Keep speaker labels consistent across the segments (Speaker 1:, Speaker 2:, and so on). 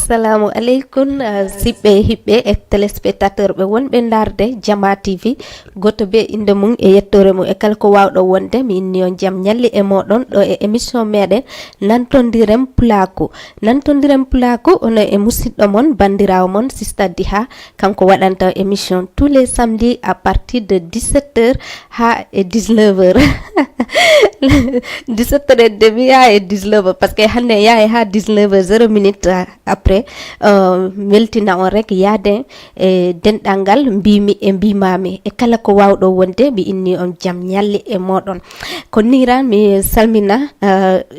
Speaker 1: assalamu aleykum siɓɓe hiɓɓe e téléspectateur ɓe wonɓe darde Jama TV goto be inde mum e yettore mum e kala ko wawɗo wonde mi inni on jaam ñalli e moɗon ɗo e émission meɗen nantodirem pulaku ono e musidɗo mon bandirawo mon Sista Diha kanko waɗanta émission tous les samedis à partir de 17h ha e 19h 17h et demi ha e 19h parce que hande yahay ha 19h 0 minute après weltina on rek yaade e denɗal ngal mbimi e mbimami e kala ko wawɗo wonde mi inni on jaam ñalli e moɗon ko nira mi salmina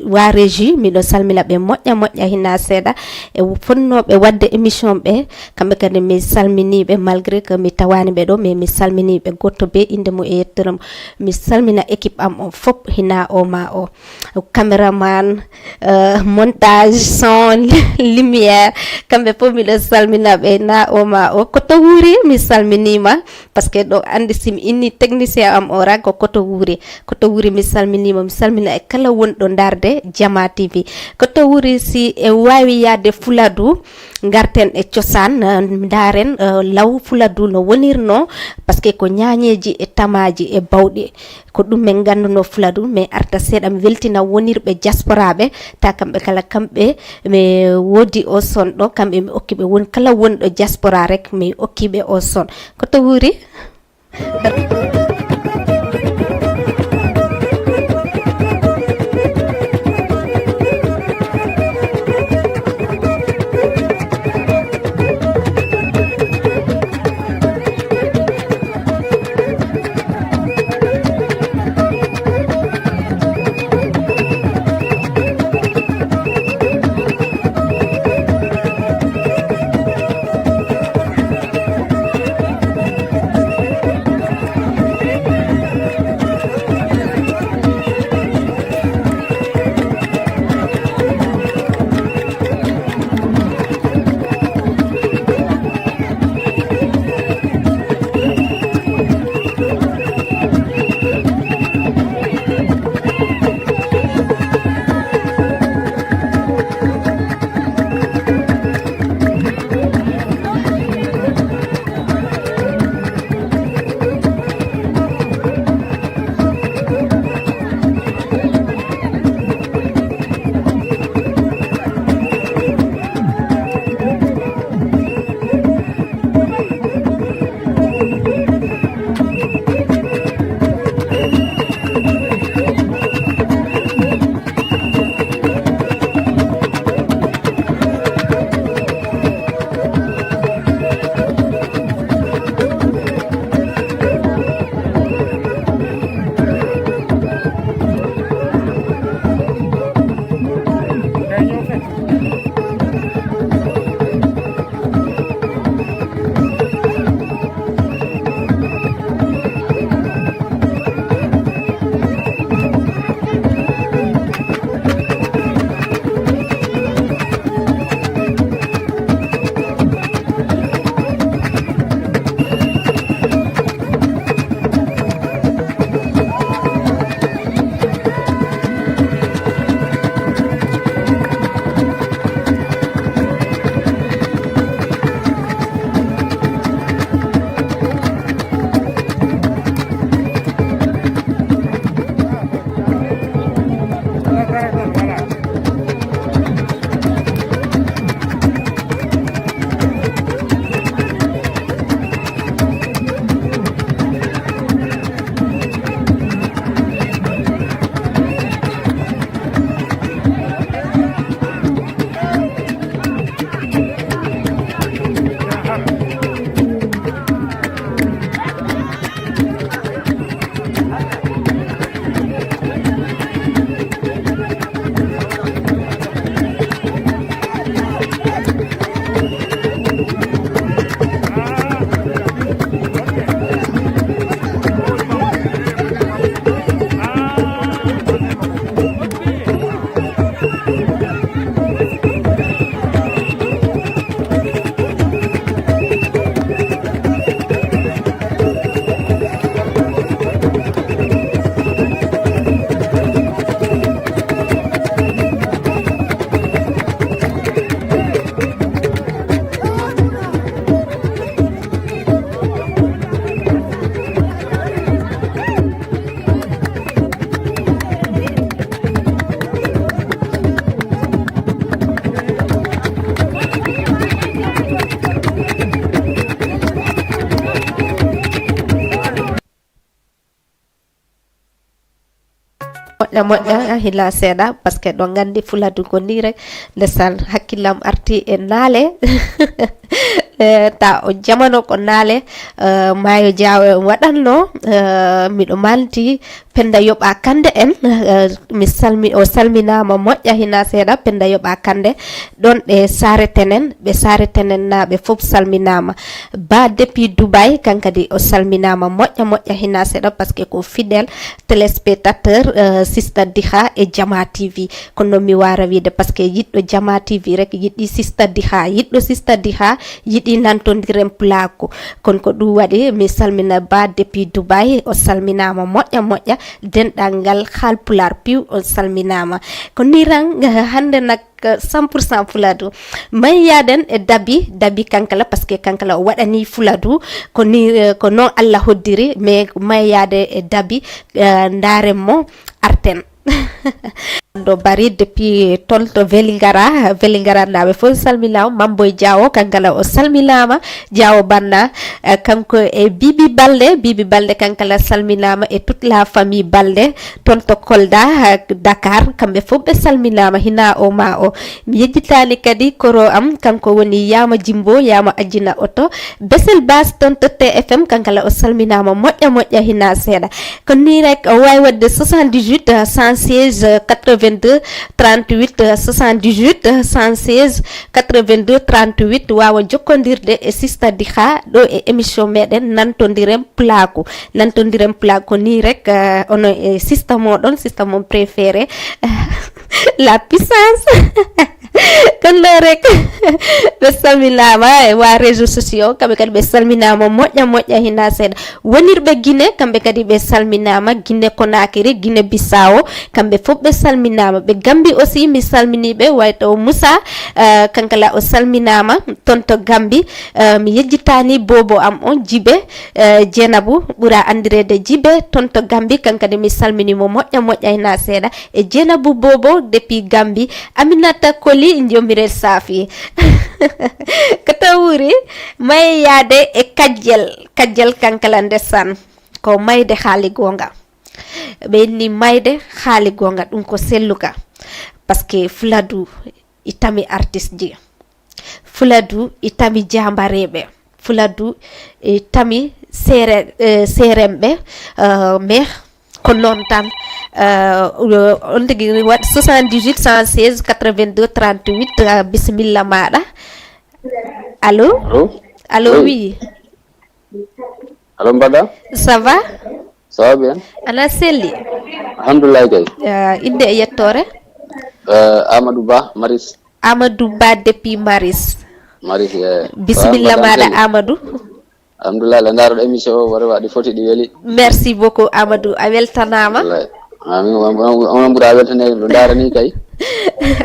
Speaker 1: wa régie miɗo salmina ɓe moƴƴa hina seeɗa e fonnoɓe wadde émission ɓe kamɓe kadi mi salminiɓe malgré que mi tawani ɓe ɗo mais mi salminiɓe goto be inde mum e yettere mum mi salmina équipe am on fop hina o ma o caméraman montage son lumière kamɓe fof miɗo salminaɓe na o ma o koto wuuri mi salminima par ce que ɗo andi simi inni technicien am o ran ko koto wuuri mi salminima mi salmina e kala wonɗo darde Jama TV koto wuuri si e wawi yaade Fuladu garten e cosaan daren law Fuladu no wonirno par ce que ko ñañeji e tamaji e bawɗi ko ɗum min ganduno Fuladu mais arta seeɗa mi weltina wonirɓe diasporaɓe ta kamɓe kala kamɓe mi wodi o son ɗo kamɓe mi okkiɓe won kala wonɗo diaspora rek mi okkiɓe o son koto wuuri moƴƴa hila seeɗa par ce que ɗo gandi fuladu ko ni rek ndesan hakkillam arti e naale ta o jamano ko naale maayo Diawo en waɗanno miɗo malti Penda Yoɓa Kande en mi salmi o salminama moƴƴa hina seeɗa Penda Yoɓa Kande ɗon ɗe saretenen ɓe saretenen naɓe fof salminama ba depuis Dubai kankadi o salminama moƴƴa hina seeɗa par ce que ko fidèle téléspectateur Sista Diha e Jama TV kono mi wara wiide par ce que yiɗɗo Jama TV rek yiɗi Sista Diha yiɗɗo Sista Diha yiɗi nantodiren pulako kono ko ɗum waɗi mi salmina ba depuis Dubai o salminama moƴƴa denɗal ngal Haalpular piw o salminama ko ni ran hande nak 100% fuladu mayyaden e dabi kankala par ce que kankala o waɗani fuladu ko ni ko non Allah hoddiri mais mayyade e dabi ndaren mo arten do bari depuis tolto Velingara naɓe fof salminama Mamboy Diawo kankala o salminama Diawo Banna kanko e Bibi Balde kankala salminama et toute la famille Balde toon to Kolda Dakar kamɓe fof ɓe salminama hina o ma o mi yejjitani kadi koro am kanko woni Yama Jimbo Yama Ajina Oto Besel Bas toon to TFM kankala o salminama moƴƴa hina seeɗa ko ni rek o wawi wadde 78 116 82 38 78 116 82 38 wawa jokkodirde e Sista Diha ɗo e émission meɗen nantodiren pulako ni rek ono e sista moɗon sista mon préféré la puissance kono rek ɓe salminama e wa réseaux sociaux kamɓe kadi ɓe salminama moƴƴa hina seeɗa wonirɓe Guinée kamɓe kadi ɓe salminama Guinée Conakry Guinée Bissau kamɓe fof ɓe salminama ɓe Gambie aussi mi salminiɓe wayto Moussa kankala o salminama toon to Gambie mi yejjitani bobo am on Djibe Dieynabou ɓuura andirede Djibe toon to Gambie kankadi mi salminimo moƴƴa hina seeɗa e Dieynabou bobo depuis Gambie Aminata Koli jomirel saafi ko tawuri may yaade e kajjel kankala ndesan ko mayde haali gonga ɓe ni mayde haali gonga ɗum ko selluka par ce que fuladu itami artiste ji fuladu itami jambareɓe fuladu itami seremɓe mais ko noon tan on tigi wat 78 116 82 38 bisimilla maɗa allo oui
Speaker 2: allo mbaɗa
Speaker 1: ça va
Speaker 2: bien
Speaker 1: ana selli
Speaker 2: alhamdulillah kay
Speaker 1: inde e yettore
Speaker 2: Amadou Ba
Speaker 1: depuis Maris
Speaker 2: yeah.
Speaker 1: Bisimilla maɗa Amadou
Speaker 2: alhamdulillah la ndaroɗo émission o waɗa waɗi foti ɗi weeli
Speaker 1: merci beaucoup Amadou a weltanama
Speaker 2: on ɓuura weltanede ɗo darani kay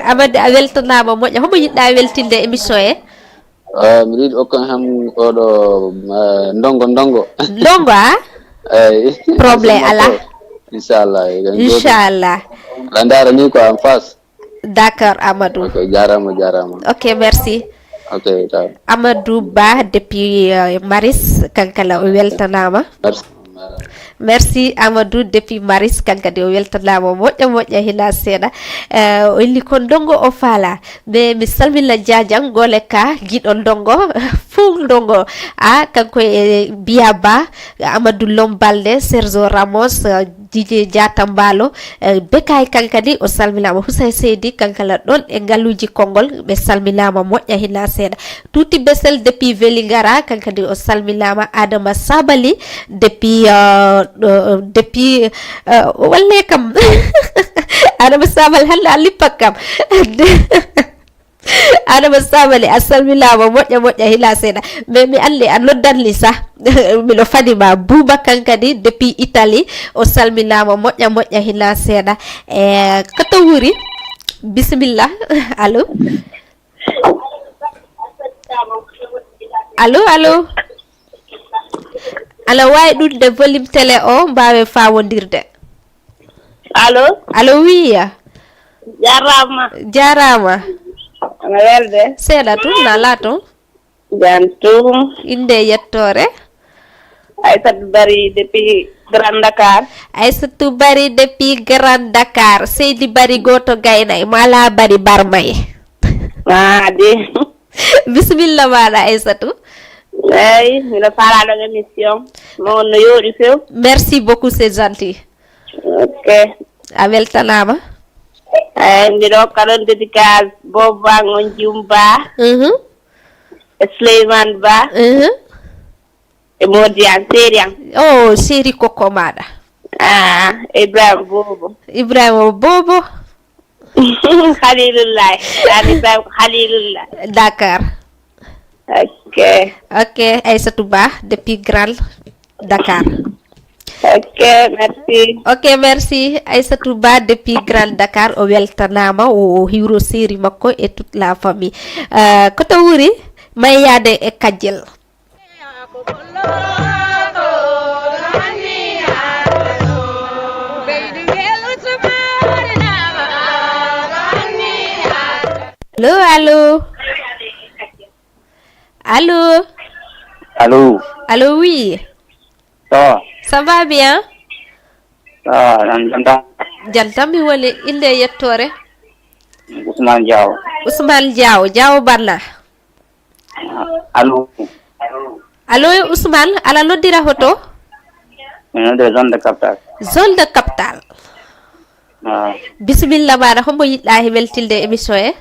Speaker 1: Amadou a weltanama moƴƴa homo yiɗɗa weltinde émission e
Speaker 2: mi yiɗi okkon ham oɗo ndongo
Speaker 1: a
Speaker 2: eyyi
Speaker 1: probléme ala
Speaker 2: inchallah la darani ko en face
Speaker 1: d'accord Amadou
Speaker 2: ok jarama
Speaker 1: ok merci
Speaker 2: ok taw
Speaker 1: Amadou Ba depuis Maris kankala o weltanama merci Amadou depuis Maris kankadi o weltanama moƴƴa hina seeɗa o illi ko ndongo o faala ɓe mi salmina Diadiang gole ka guiɗo ndongo fuu ndongo kanko e Biya Ba Amadou Lombalde Sergio Ramos Dj Diata Mbalo Bekay kankadi o salminama Husay Seydi kankala ɗon e galluji konngol ɓe salminama moƴƴa hina seeɗa Tuti Besel depuis Velingara kankadi o salminama Adama Sabali depuis walle kam Adama Sabali hande a lippat kam Adama Sabali a salminama moƴƴa hila seeɗa mais mi andi a noddanli sa miɗo fadima Bouba kankadi depuis Italie o salminama moƴƴa hila seeɗa e koto wuri bisimilla allo ala wawi ɗudde volume télé o mbawe fawodirde allo oui jarama
Speaker 3: ana welde
Speaker 1: seeɗa tun na la toon
Speaker 3: jantum
Speaker 1: inde yettore
Speaker 3: Aïssatou Bari depuis Grand Dakar.
Speaker 1: Aïssatou Bari depuis Grand Dakar. Seydi Bari goto gaynay mala Bari barmay.
Speaker 3: Di.
Speaker 1: Bismillah mala Aïssatou.
Speaker 3: Hey, mi la fala dans l'émission. Mon yori few.
Speaker 1: Merci beaucoup, c'est gentil.
Speaker 3: Ok.
Speaker 1: Abel Tanama.
Speaker 3: Ndi do kalon dédicace Boba ngon Jumba. Suleyman Ba. E Modian Serian.
Speaker 1: Oh, Seri Koko Mada.
Speaker 3: Ibrahim Bobo.
Speaker 1: Ibrahim Bobo.
Speaker 3: Khalilullah. Ibrahim Khalilullah.
Speaker 1: Dakar. Ok, Aïssatou Ba depuis Grand Dakar.
Speaker 3: Ok, merci.
Speaker 1: Ok, merci. Aïssatou Ba depuis Grand Dakar o weltanama o hiwro séri makko et toute la famille. Koto wuri mayade e kajjel. Allô. Allô, oui. Ça va bien? Jantam mi woni inde yettore? Ousmane Diaw Barla.
Speaker 2: Allô
Speaker 1: Ousmane, ala noddira hoto? Zone de capital. Bismillah maɗa hombo yiɗɗa weltilde émission e?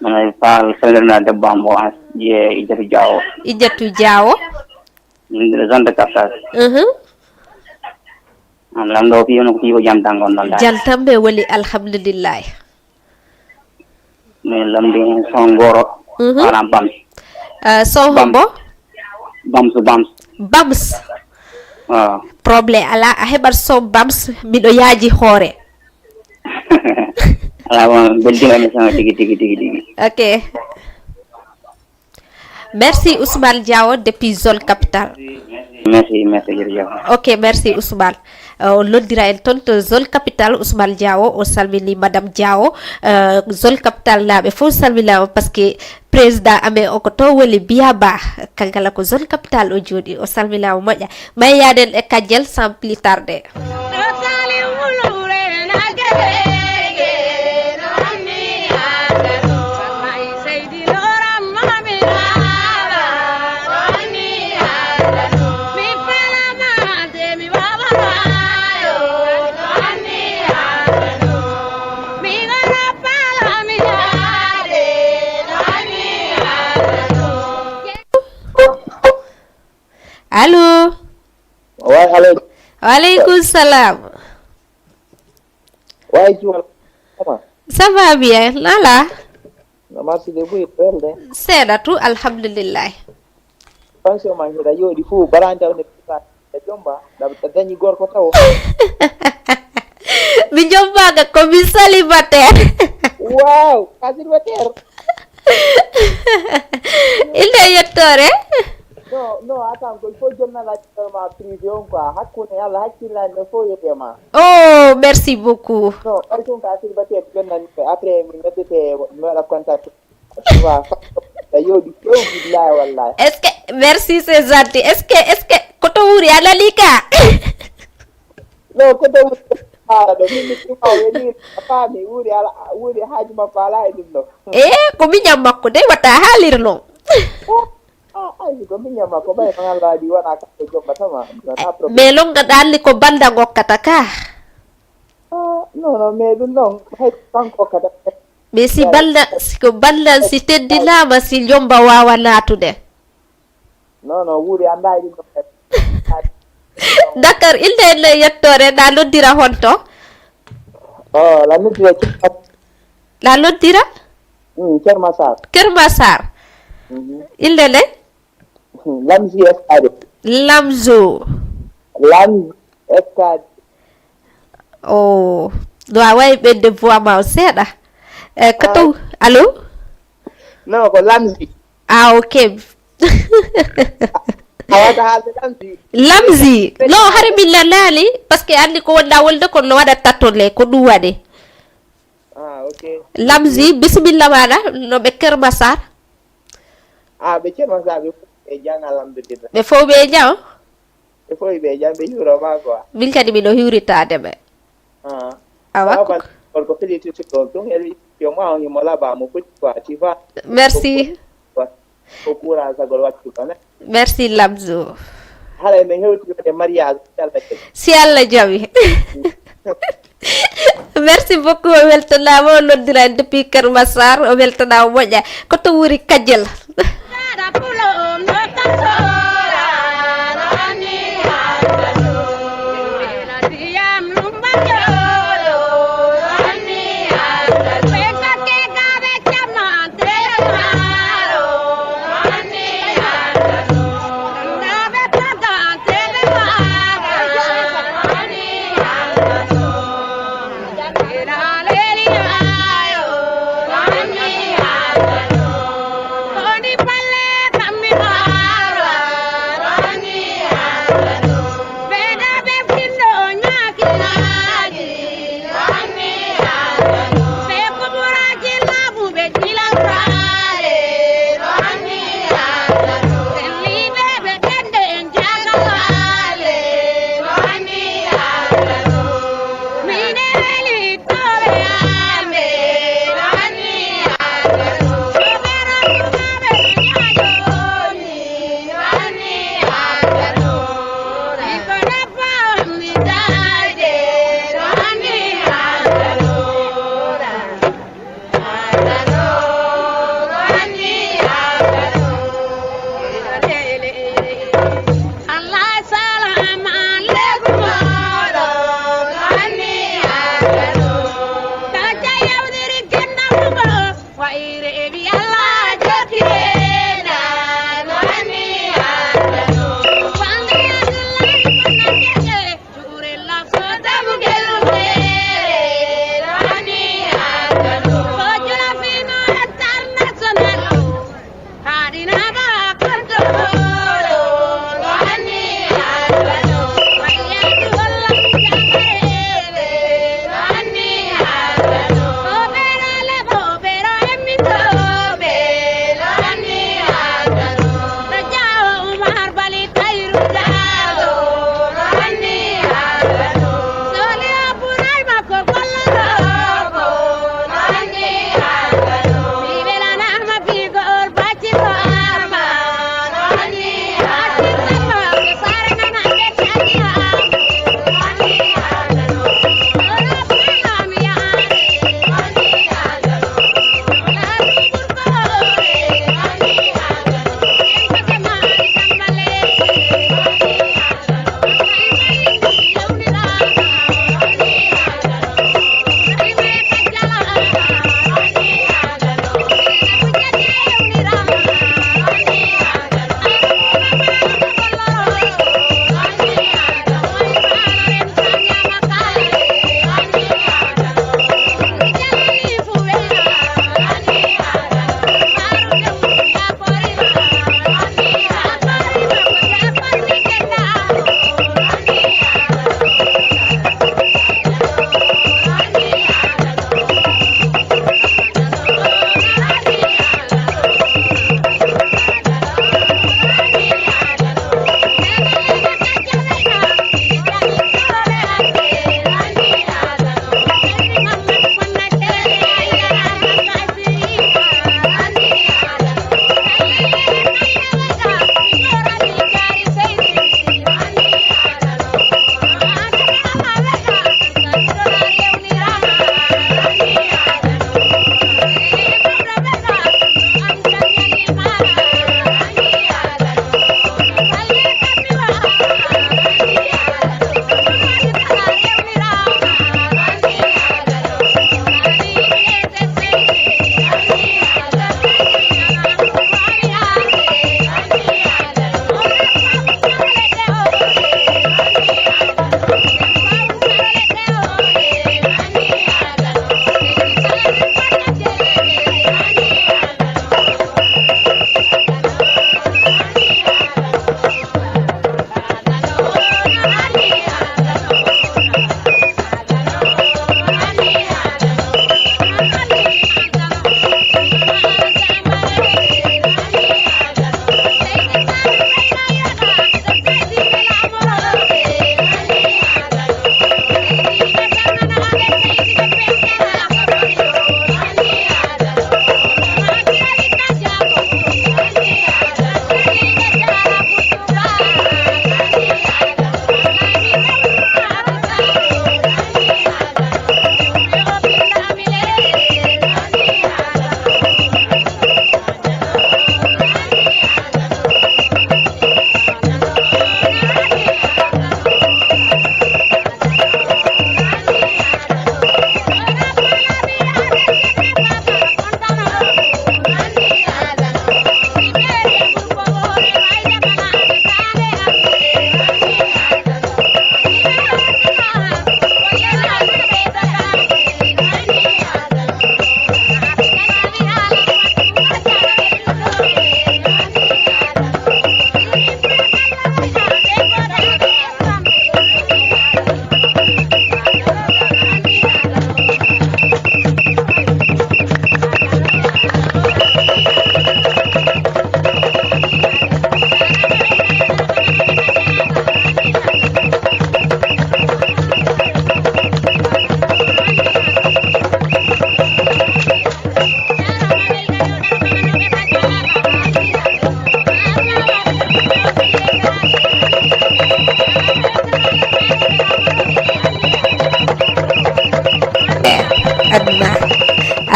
Speaker 2: Manay fal selena de bambo je
Speaker 1: Idjatou Diawo.
Speaker 2: Zone de capital. Lando fi no fi ko jantam gon dal.
Speaker 1: Jantambe wali alhamdulillah.
Speaker 2: Me lambi songoro. Para bams.
Speaker 1: So hombo? Bams. Problème ala a hebar so bams miɗo yaaji hoore. Ok. Merci Ousmane Diawo depuis zone capitale.
Speaker 2: Merci.
Speaker 1: Ok, merci Ousmane. Loddira en ton to zone capitale Ousmane Diawo o salmini madame Diawo. Zone capitale laaɓe fof salminama parce que président amen o ko to woni Biyaba kankala ko zone capitale o jooɗi o salminama moƴƴa may yaden e kajjel sans plus tarder. Allô. Waaleykum salam. Ça va bien lala.
Speaker 4: Merci de vous perdre.
Speaker 1: Sedatu alhamdulillah.
Speaker 4: Pension mangira yo di fu baranta ne pita e jomba da dañi gorko taw.
Speaker 1: Mi jomba ga ko mi célibataire.
Speaker 4: Wow, célibataire.
Speaker 1: Il est yettore.
Speaker 4: No, attends, il faut donner la prison quoi. Hakune yalla hakila ne fo yetema.
Speaker 1: Oh, merci beaucoup.
Speaker 4: No, person ka célibataire gonna après mi mettete me la contact. Tu vois. Yo di ko billahi wallahi.
Speaker 1: Est-ce que merci c'est gentil. Est-ce que koto wuri ala lika?
Speaker 4: No, koto wuri do mi ko woni pa mi wuri haji ma pala e dum.
Speaker 1: Ko mi nyam makko de wata halirno. Mais longa dalli ko banda gokkata ka.
Speaker 4: No, mais non, hay tanko kada.
Speaker 1: Mais si banda si teddinama si jomba wawa natude.
Speaker 4: No, wuri anda di.
Speaker 1: Dakar ilde le yettore da loddira honto.
Speaker 4: La loddira.
Speaker 1: La loddira?
Speaker 4: Kermasar.
Speaker 1: Ilde le?
Speaker 4: Lamzi Escade.
Speaker 1: Lamzo
Speaker 4: Escade.
Speaker 1: Oh, do away be de voix ma seda. Kato, allô?
Speaker 4: No, ko Lamzi.
Speaker 1: Ok. Lamzi. No, hari billalali parce que andi ko wonda wolde ko no wada tatole ko du wade.
Speaker 4: Ok.
Speaker 1: Lamzi bismillah mala no be Kermassar.
Speaker 4: Be Kermassar. e jang alhamdulillah
Speaker 1: ɓe fof ɓe jam
Speaker 4: e fof ɓe jam ɓe juuroma quoi
Speaker 1: min kadi miɗo hiwritade ɓe awa
Speaker 4: ko félicité ɗon ɗum eɗi yo ma on himo laaba mo foti quoi tu vois
Speaker 1: merci
Speaker 4: ko courage sagol wattu kane
Speaker 1: merci Lamzo
Speaker 4: haɗa min hewtiɗe mariage
Speaker 1: si Allah jaɓi merci beaucoup o weltanama o noddirani depuis Kër Massar o weltanama moƴƴa koto wuuri Kadiel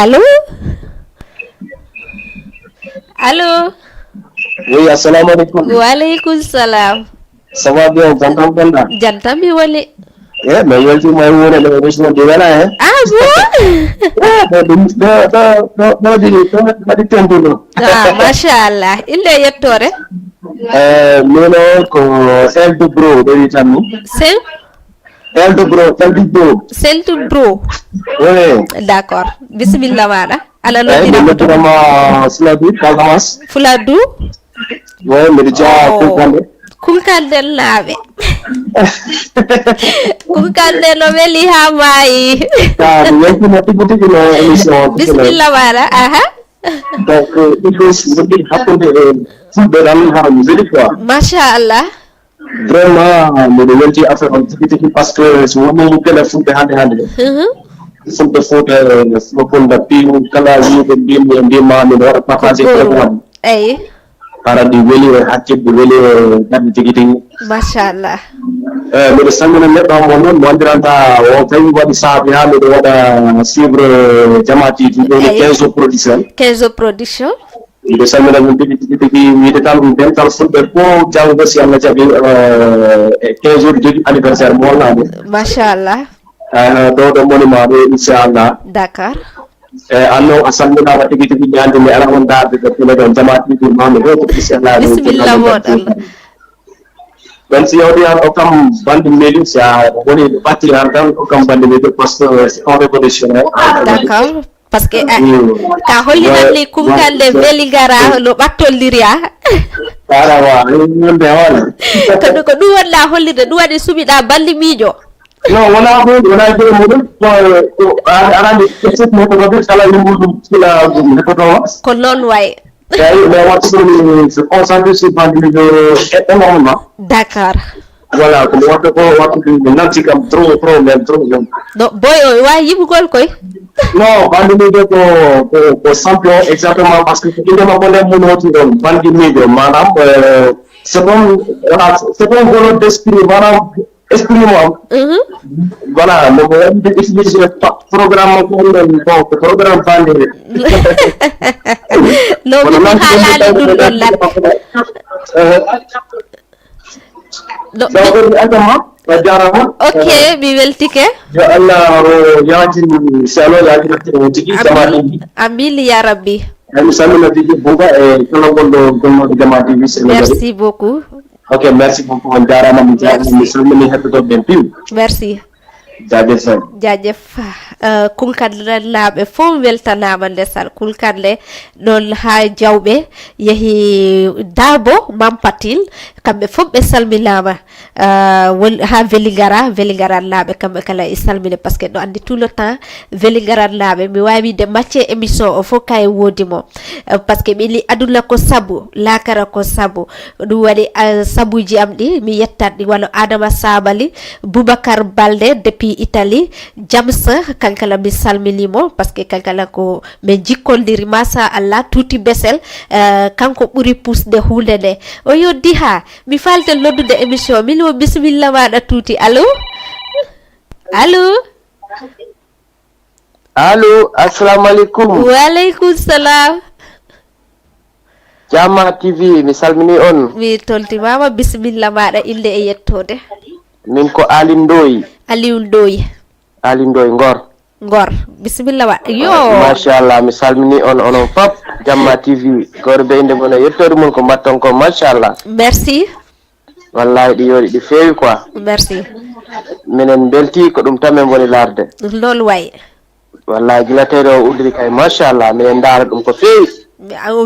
Speaker 1: Allô? Allô?
Speaker 5: Oui, assalamu alaikum.
Speaker 1: Wa alaikum salam.
Speaker 5: Ça va bien, Jantam Penda?
Speaker 1: Jantam mi wali.
Speaker 5: Mais il y a du mal où on est besoin de là, hein?
Speaker 1: Ah bon? Ah, mashallah. Il est yettore?
Speaker 5: Meno ko Eldo Bro de Itami.
Speaker 1: C'est?
Speaker 5: Eldo Bro.
Speaker 1: Seltu bro.
Speaker 5: Oui.
Speaker 1: D'accord. Bismillah wala. Ala no
Speaker 5: Eh,
Speaker 1: dina
Speaker 5: meno
Speaker 1: ko.
Speaker 5: kama Sladu Kalmas.
Speaker 1: Fuladu?
Speaker 5: Oui, mais déjà Kokale.
Speaker 1: Kunkande laaɓe kunkande no weli ha maayi
Speaker 5: Ah, mais il tigi no émission.
Speaker 1: bisimilla maɗa aha
Speaker 5: Donc, il faut se dire de la musique quoi.
Speaker 1: machallah
Speaker 5: Vraiment, mbiɗo welti affaire on tigi tigi par ce que so woni kala fulɓe hande fulɓe foote flofonda piiw kala wiide mbimi e mbima miɗo waɗa partagé programme
Speaker 1: eyi
Speaker 5: arandi weli e hakkille weli e ɗaɗi tigi tigi
Speaker 1: machallah
Speaker 5: mbiɗo salmina neɗɗo mo noon mo andiranta o tawi waɗi saabi ha mbiɗo waɗa suivre Jama TV ɗoni 15 production
Speaker 1: 15 production
Speaker 5: mbiɗo salmina ɗum tigi tigi wiide tan ɗum dental fulɓe fof jawgo si Allah jaɓi e 15 jours jogui anniversaire mo wonnade
Speaker 1: machallah
Speaker 5: ɗo monima ɗo inchallah
Speaker 1: d'accord
Speaker 5: anno a salminama tigi tigi ñande mi ala on darde ɗo pile ɗon Jama TV mami ɗo inchallah
Speaker 1: bisimilla moɗon
Speaker 5: donc si yawdi han o kam bande mailing si a woni ɗo battiri han tan o kam bande mailing par ce que c'est un révolutionnaire
Speaker 1: d'accord parce que ka hollinanni kunkande weli gara no ɓattolliri a
Speaker 5: arawa yonde wala
Speaker 1: ko ɗum wonɗa hollirde ɗum waɗi suɓiɗa balli miijo
Speaker 5: non wona ɓe muɗum arande ƴettitmo ko ɓe kala yimmuɗum sila ɗum heɓotowa
Speaker 1: ko noon way
Speaker 5: eyi mais wattu ɗum se concentré sur bande mailing énormément
Speaker 1: d'accord
Speaker 5: voilà komi watta ko wattude mi nanti kam trop même
Speaker 1: no boy o wawi yimugol koy
Speaker 5: non bande miijo ko champion exactement par ce que ko indema ko nden mun hoti ɗon bande miijo manam c'est bon golo d'esprit manam esprit mo am voilà momo waɗide utilisé programme ko ɗon bon ko programme bande
Speaker 1: no ɗum haalani ɗum ɗon lat ok mi weltike
Speaker 5: yo Allah o yajin salo yajin tigi Jama TV
Speaker 1: amin ya rabbi
Speaker 5: mi salmina tigi bunga e kala gonɗo gonnoɗo Jama TV
Speaker 1: merci beaucoup
Speaker 5: ok merci beaucoup on jarama mi salmini heɗɗotoɓe ɓen piw
Speaker 1: merci
Speaker 5: jaajef
Speaker 1: kunkande laaɓe fof weltanama ndesal kunkande ɗon ha jawɓe yeehi Dabo Mampatil kamɓe fof ɓe salminama ha Vélingara laaɓe kamɓe kala e salmine par ce que ɗo andi tout le temps Vélingara laaɓe mi wawi wide macce émission o fof kay woodi mo par ce que ɓili aduna ko sabu lakara ko sabu ɗum waɗi sabuji am ɗi mi yettat ɗi wano Adama Sabali Boubacar Balde depuis Italie Jamsa kankala mi salminimo par ce que kankala ko min jikkoldiri masa Allah tuuti besel kanko ɓuuri pusde hunde nde o yoddi ha mi falte noddude émission milimo bisimilla maɗa tuuti allo
Speaker 5: assalamu aleykum
Speaker 1: wa aleykum salam
Speaker 5: Jama TV mi salmini on
Speaker 1: mi toltimama bisimilla maɗa inde e yettode
Speaker 5: min ko Aliou Ndoye Ngor
Speaker 1: bisimilla maɗa yo
Speaker 5: machallah mi salmini on onon fop Jama TV gorɓe inde mon e yettode mum ko mbatton ko machallah
Speaker 1: merci
Speaker 5: wallahi ɗi yoɗi ɗi feewi quoi
Speaker 1: merci
Speaker 5: minen belti ko ɗum tan min woni larde
Speaker 1: lool way
Speaker 5: wallahi guilateɗo o uddiri kay machallah minen daara ɗum ko feewi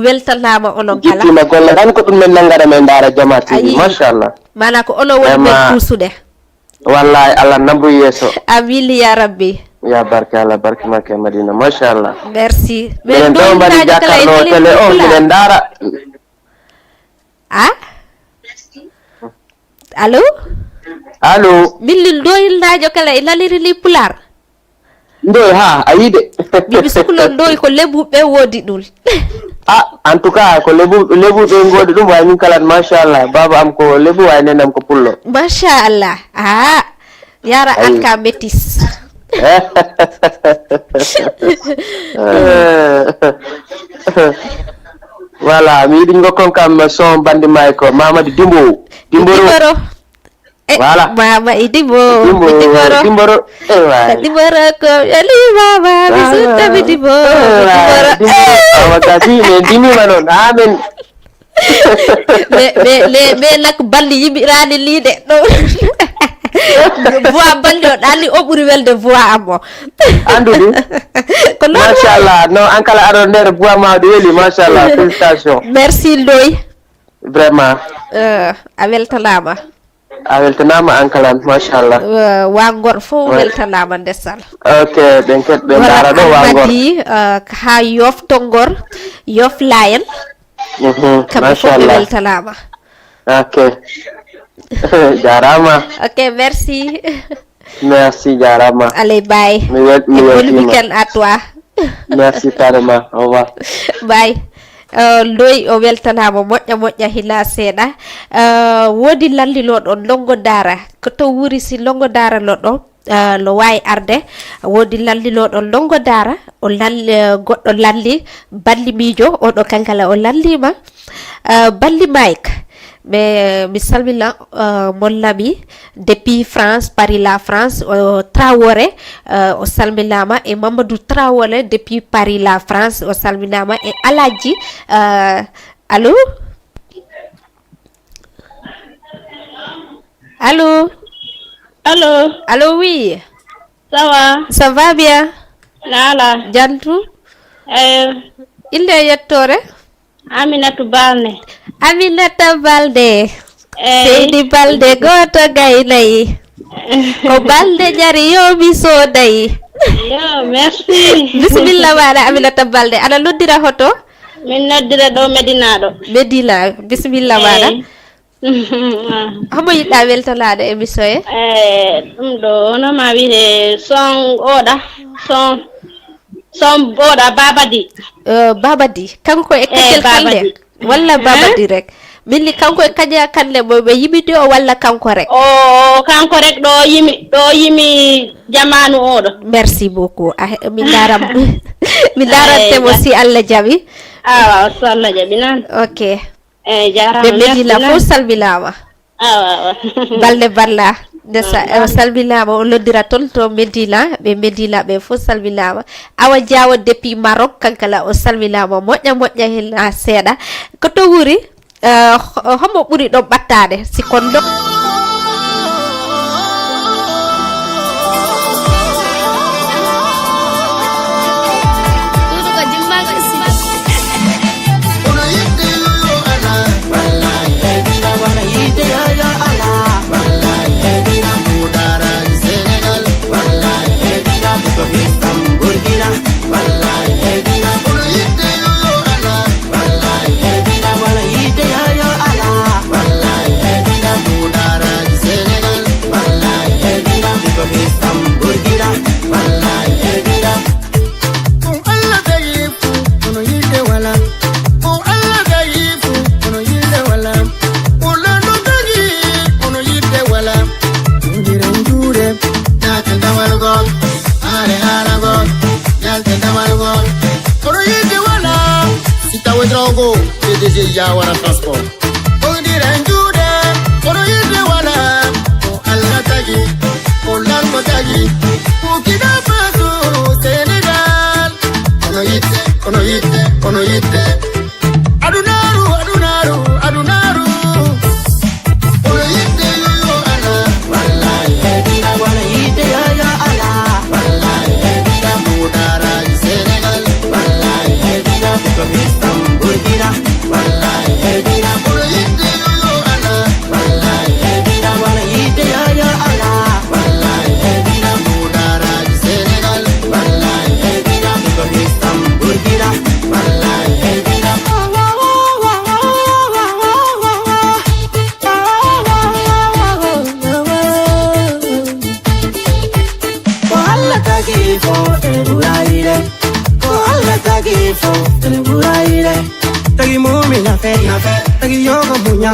Speaker 1: weltanama onon kala
Speaker 5: jittima golle tan ko ɗum min nangara min daara Jama TV machallah
Speaker 1: mana ko onon woni men kuusuɗe
Speaker 5: wallahi Allah nambu yeeso
Speaker 1: amin ya rabbi
Speaker 5: ya barke Allah barke makke Madina machallah
Speaker 1: merci
Speaker 5: minen ɗo mbaɗi jakarno télé o minen daara allo
Speaker 1: min Ndoye kala e laliri li pular
Speaker 5: Ndoye ha a yiide
Speaker 1: bibi sukulo Ndoye ko lebuɓe woodi ɗum
Speaker 5: en tout cas ko lebuɓe ngoodi ɗum way min kalat machallah baba am ko lebu way nenam ko pullo
Speaker 1: machallah yara an ka métis
Speaker 6: Voilà, mi dingo kon kam son bandi Michael Mamadou Dimboro. Voilà.
Speaker 1: Mama Dimboro. Dimboro ko ali mama bisuta Dimboro.
Speaker 6: Awakati me dimi manon. Amen.
Speaker 1: Me nak bandi yibirani li de do. Voix bandi dali o buri welde voix amo.
Speaker 6: Andudi. Machallah, no ankala aro nder voix ma de weli machallah. Félicitations.
Speaker 1: Merci Ndoy.
Speaker 6: Vraiment.
Speaker 1: Aweltanama.
Speaker 6: Aweltanama ankalan machallah.
Speaker 1: Wa ngor fo weltanama ndessal.
Speaker 6: Okay, denket be dara do wa ngor.
Speaker 1: Ha yof tongor, yof layen.
Speaker 6: Machallah.
Speaker 1: Weltanama.
Speaker 6: Okay. Jarama.
Speaker 1: Okay, merci.
Speaker 6: Merci Jarama.
Speaker 1: Allez, bye.
Speaker 6: Bon
Speaker 1: week-end à toi.
Speaker 6: Merci carrément. Au revoir.
Speaker 1: Bye. Ndoy o weltanama moƴƴa hila seeɗa wodi lalliloɗo longo dara ko to wuri si longo dara loɗo lo wawi arde wodi lalliloɗo longo dara o lalli goɗɗo lalli balli miijo oɗo kankala o lallima balli Mike mi salmina mollami depuis France Paris la France Traoré o salminama e Mamadou Traoré depuis Paris la France o salminama e Aladji allô oui ça va bien
Speaker 3: Nala
Speaker 1: Jantu inde yettore
Speaker 3: Aminata Balde
Speaker 1: Seydi Balde goto gaynayi ko balde jari yomi sodayi
Speaker 3: yo merci
Speaker 1: bisimilla waɗa Aminata Balde aɗa loddira hoto
Speaker 3: min noddira ɗo Medina
Speaker 1: bisimilla waɗa homo yiɗɗa weltanade émission
Speaker 3: ɗum ɗo hono ma wiide son oɗa Babadi
Speaker 1: kanko e kajel kalde walla Babadi rek minni kanko e kaja kanle mo be yimide o walla kanko rek
Speaker 3: kanko rek do yimi jamanu odo
Speaker 1: merci beaucoup mi daram mi darante mo si Allah jabi
Speaker 3: Allah jabi nan
Speaker 1: ok
Speaker 3: jarama
Speaker 1: be medina fo salbilama balde balla desa salbilama o loddira ton to medina be fo salbilama awa jawo depuis Maroc kankala o salbilama moƴƴa hina seeda ko to wuri homo ɓuri ɗon ɓattade si kondo
Speaker 7: Yawara transport. Odiranjude, oroyide wala, o Allah tagi, o lango tagi, ukida pasu Senegal. Ono yite. Adunaru. Ono yite yo ala, wallahi edina wala yite ya ala, wallahi edina mudara Senegal, wallahi edina Pakistan Burkina. Wallahi edina ono yite yo ala, wallahi edina wala yite ya ala, wallahi edina mudara Senegal, wallahi edina Pakistan Burkina, wallahi edina ko Allah tagi fo eluraire tagi mumi na fe tagi yoga munya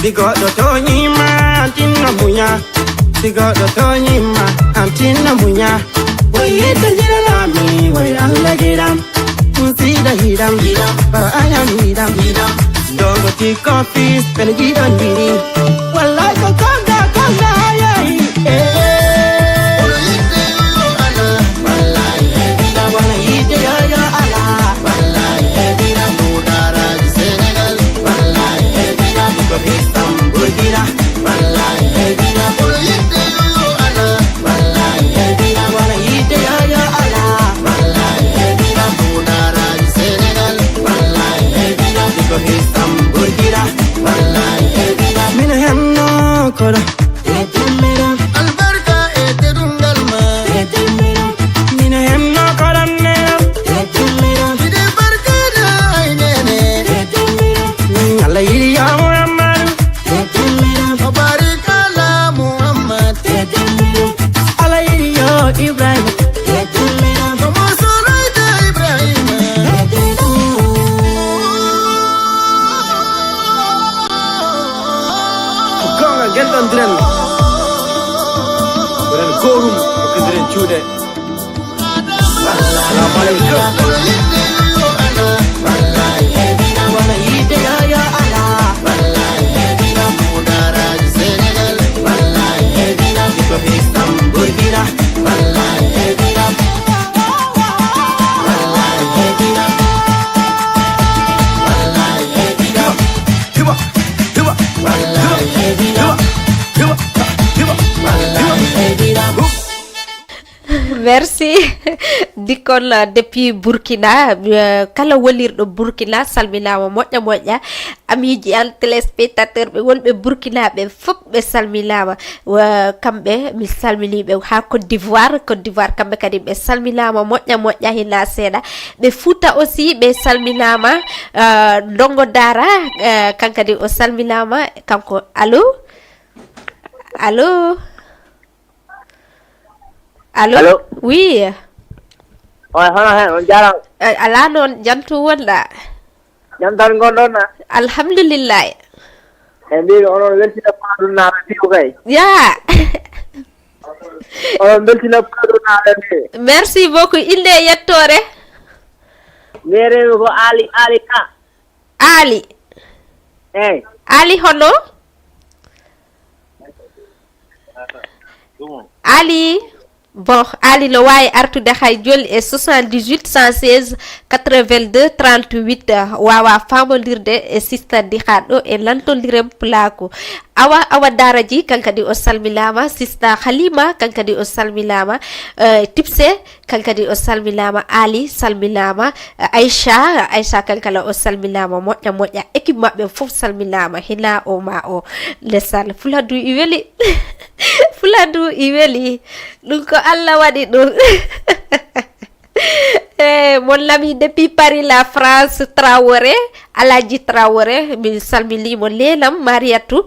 Speaker 7: bigo do to nyima tinna munya Sigo do tonyima antina munya. Boy ita jira lami boy alla giram. Sida hiram para ayam hiram. Dongo ti coffee pen gidan diri. Wallahi ko kanga yeah.
Speaker 1: Merci. Dikon depuis Burkina kala wolirɗo Burkina salminama moƴƴa amiji al téléspectateur ɓe wonɓe Burkina ɓe fop ɓe salminama kamɓe mi salminiɓe ha Côte d'Ivoire kamɓe kadi ɓe salminama moƴƴa hina seeɗa ɓe Fouta aussi ɓe salminama Ndongo Dara kankadi o salminama kanko allo oui
Speaker 3: hono hen on jaram
Speaker 1: ala noon jantu wonɗa
Speaker 3: jam tan gonɗon na
Speaker 1: alhamdulillah
Speaker 3: e mbiɗo onon weltina paɗumnaɓe piw kay
Speaker 1: ya
Speaker 3: onon beltina paɗumnaɓe mbi
Speaker 1: merci beaucoup inde yettore
Speaker 3: mbiyeteɓe ko ali ka
Speaker 1: ali
Speaker 3: eyyi
Speaker 1: ali hono ali bon ali no wawi artude hay jolli e 78 116 82 38 wawa famodirde e sister Diha ɗo e lantodirem pulako awa daraji kankadi o salminama sister Halima kankadi o salminama tipse kankadi o salminama ali salminama Aisha kankala o salminama moƴƴa équipe mabɓe fof salminama hina o ma o lesal fuladu i weli fuladu i weli ɗum ko Allah waɗi ɗum mon lami depuis Paris la France Traoré Alaji Traoré mi salminimo lelam Mariatou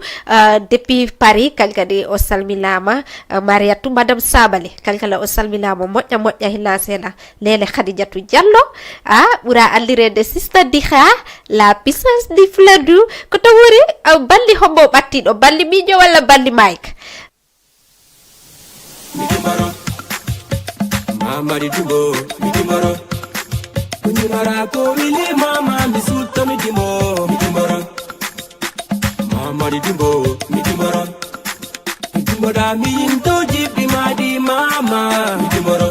Speaker 1: depuis Paris kankadi o salminama Mariatou madame Sabali kankala o salminama moƴƴa hina seeɗa lele Khadijatou Diallo ɓuura andirede sister Diha la puissance du Fuladu ko to wori balli hombo ɓattiɗo balli miijo walla balli Mike
Speaker 7: Mama di Dumbo, mi Dumbaro. Kunyumara ko wili mama mi sulta mi Dumbo, mi Dumbaro. Mama di Dumbo, mi Dumbaro. Mi Dumboda mi into jibi ma di mama, mi Dumbaro.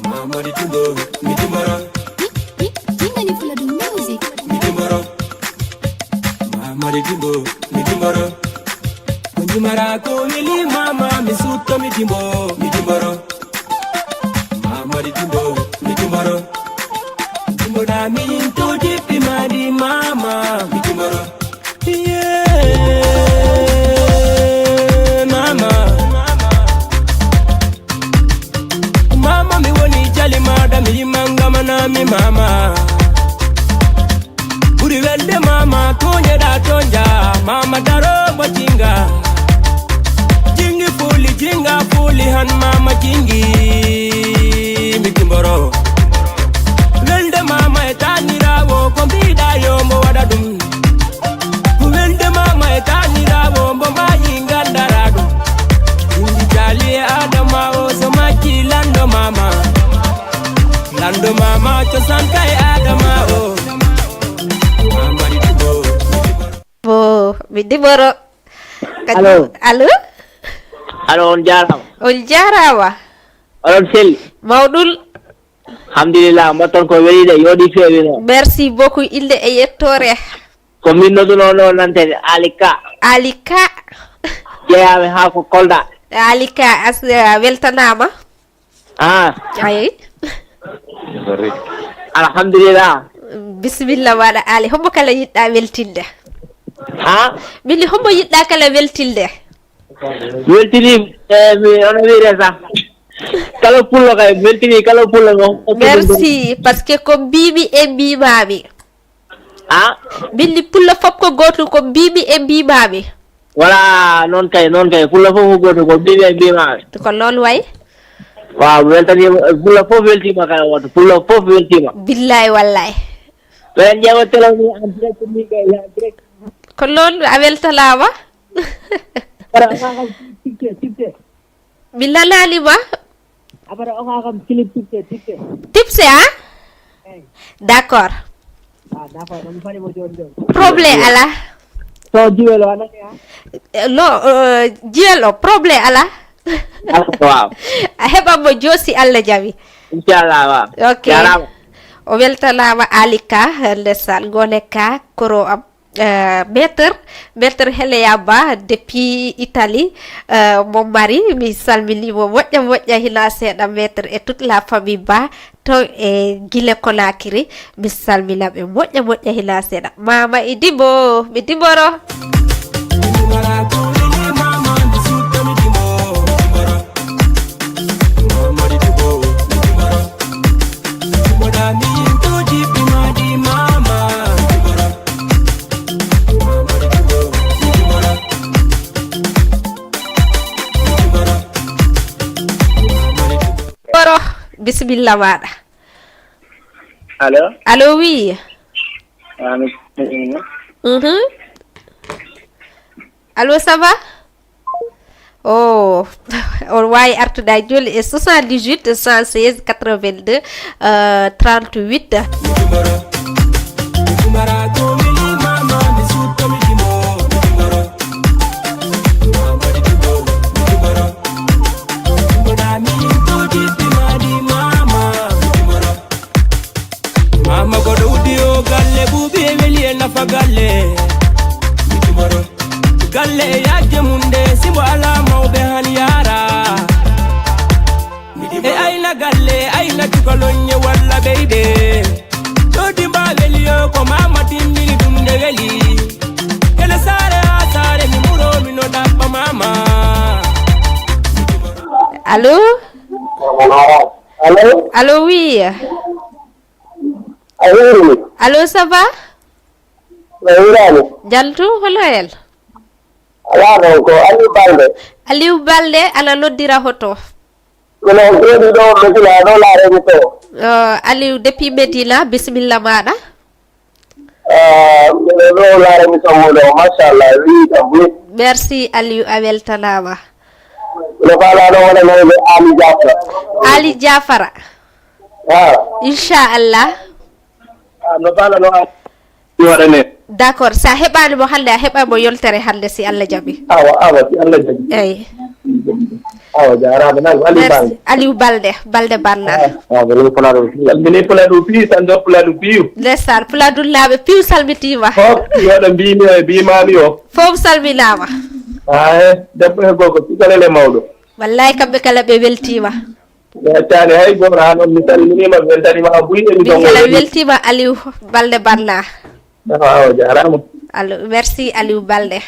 Speaker 7: Mama di Dumbo, mi Dumbaro.
Speaker 8: Dimani full of music.
Speaker 7: Mi Dumbaro. Mama di Dumbo, mi Dumbaro. Kunyumara ko wili mama mi sulta mi Dumbo, mi Dumbaro. Mari Dumbo, mi Dumbaro. Dumbo da mi into jipi madi mama, mi Dumbaro. Yeah, mama. Mama mi woni jali mada mi manga mana mi mama. Uri welde mama tonye da tonja, mama daro bochinga. Jinga fuli han mama jingi. Dumbaro. Welde mama etanirawo kombida yombo wadadum. Welde mama etanirawo mbo mayingandaradu. cosan kay adama o Mamadi Dimbo
Speaker 1: Bo mi dimoro.
Speaker 3: Allo.
Speaker 1: Allo
Speaker 3: on jarama
Speaker 1: on jarama
Speaker 3: on selli
Speaker 1: mawɗul
Speaker 3: alhamdulillah mbatton ko welide yodi fewi no
Speaker 1: merci beaucoup inde e yettore
Speaker 3: ko min noduno no nante alika jeeyami ha ko Kolda
Speaker 1: alika weltanama ayi
Speaker 3: alhamdulillah
Speaker 1: bismillah waɗa ali hombo kala yiɗɗa weltinde mini hombo yiɗɗa kala weltilde
Speaker 3: weltini mi ono wiire sa kala pullo kay weltini kala pullo no
Speaker 1: merci parce que ko mbimi e mbimami bindi pullo fop ko goto ko mbimi e mbimami
Speaker 3: voilà non kay pullo fop ko goto ko mbimi e mbimami
Speaker 1: ko non way
Speaker 3: waaw weltani pullo fop weltima kay woto pullo fop weltima
Speaker 1: billahi wallahi
Speaker 3: ben jeewa telewni en direct ni kay en direct
Speaker 1: ko non a weltalama
Speaker 3: para akam tipte
Speaker 1: mi nananima
Speaker 3: après akam clip
Speaker 1: tipse d'accord
Speaker 3: d'accord on fani mo joni
Speaker 1: problème ala
Speaker 3: so jiwelo anani
Speaker 1: no jiwelo problème ala
Speaker 3: waaw
Speaker 1: a heɓa mo josi Allah jaɓi
Speaker 3: inchallah waaw
Speaker 1: ok o weltanama alika lessal gone ka koro am maître Heleya Ba depuis Italie mon mari mi salminimo moƴƴa hina seeɗa maître et toute la famille Ba to e Guinée Conakry mi salminaɓe moƴƴa hina seeɗa mama e Dimbo mi dimboro bismillah maɗa allo oui allo ça va on wawi artude joni e 78 116 82 38
Speaker 7: Mama godo udio galle bubi weli nafa galle yaje munde sibo ala mawbe han yara e ayna galle ayna tukolonye walla beyde jodi ba weli ko mama timmini dum de weli kele sare mi muro mi no dabba mama
Speaker 1: allo allo oui allo ça va jaltu holoyel
Speaker 5: ko
Speaker 1: Aliou Balde ala loddira hoto Aliou depuis Medina bismillah maɗa merci Aliou a weltanama Ali Jafara inchallah d'accord sa heɓani mo hande a heɓamo yoltere hande si Allah jaɓi eyyi merci Aliou Balde Banna ndessan Puladullaɓe piw salmitima fof salminama
Speaker 5: debbo e gorko pikalele mawɗo
Speaker 1: wallahi kamɓe kala ɓe weltima
Speaker 5: tani hay goto ha noon mi salminima mi weltanima buyi émission
Speaker 1: kala weltima Aliou Balde Banna
Speaker 5: jarama
Speaker 1: merci Aliou Balde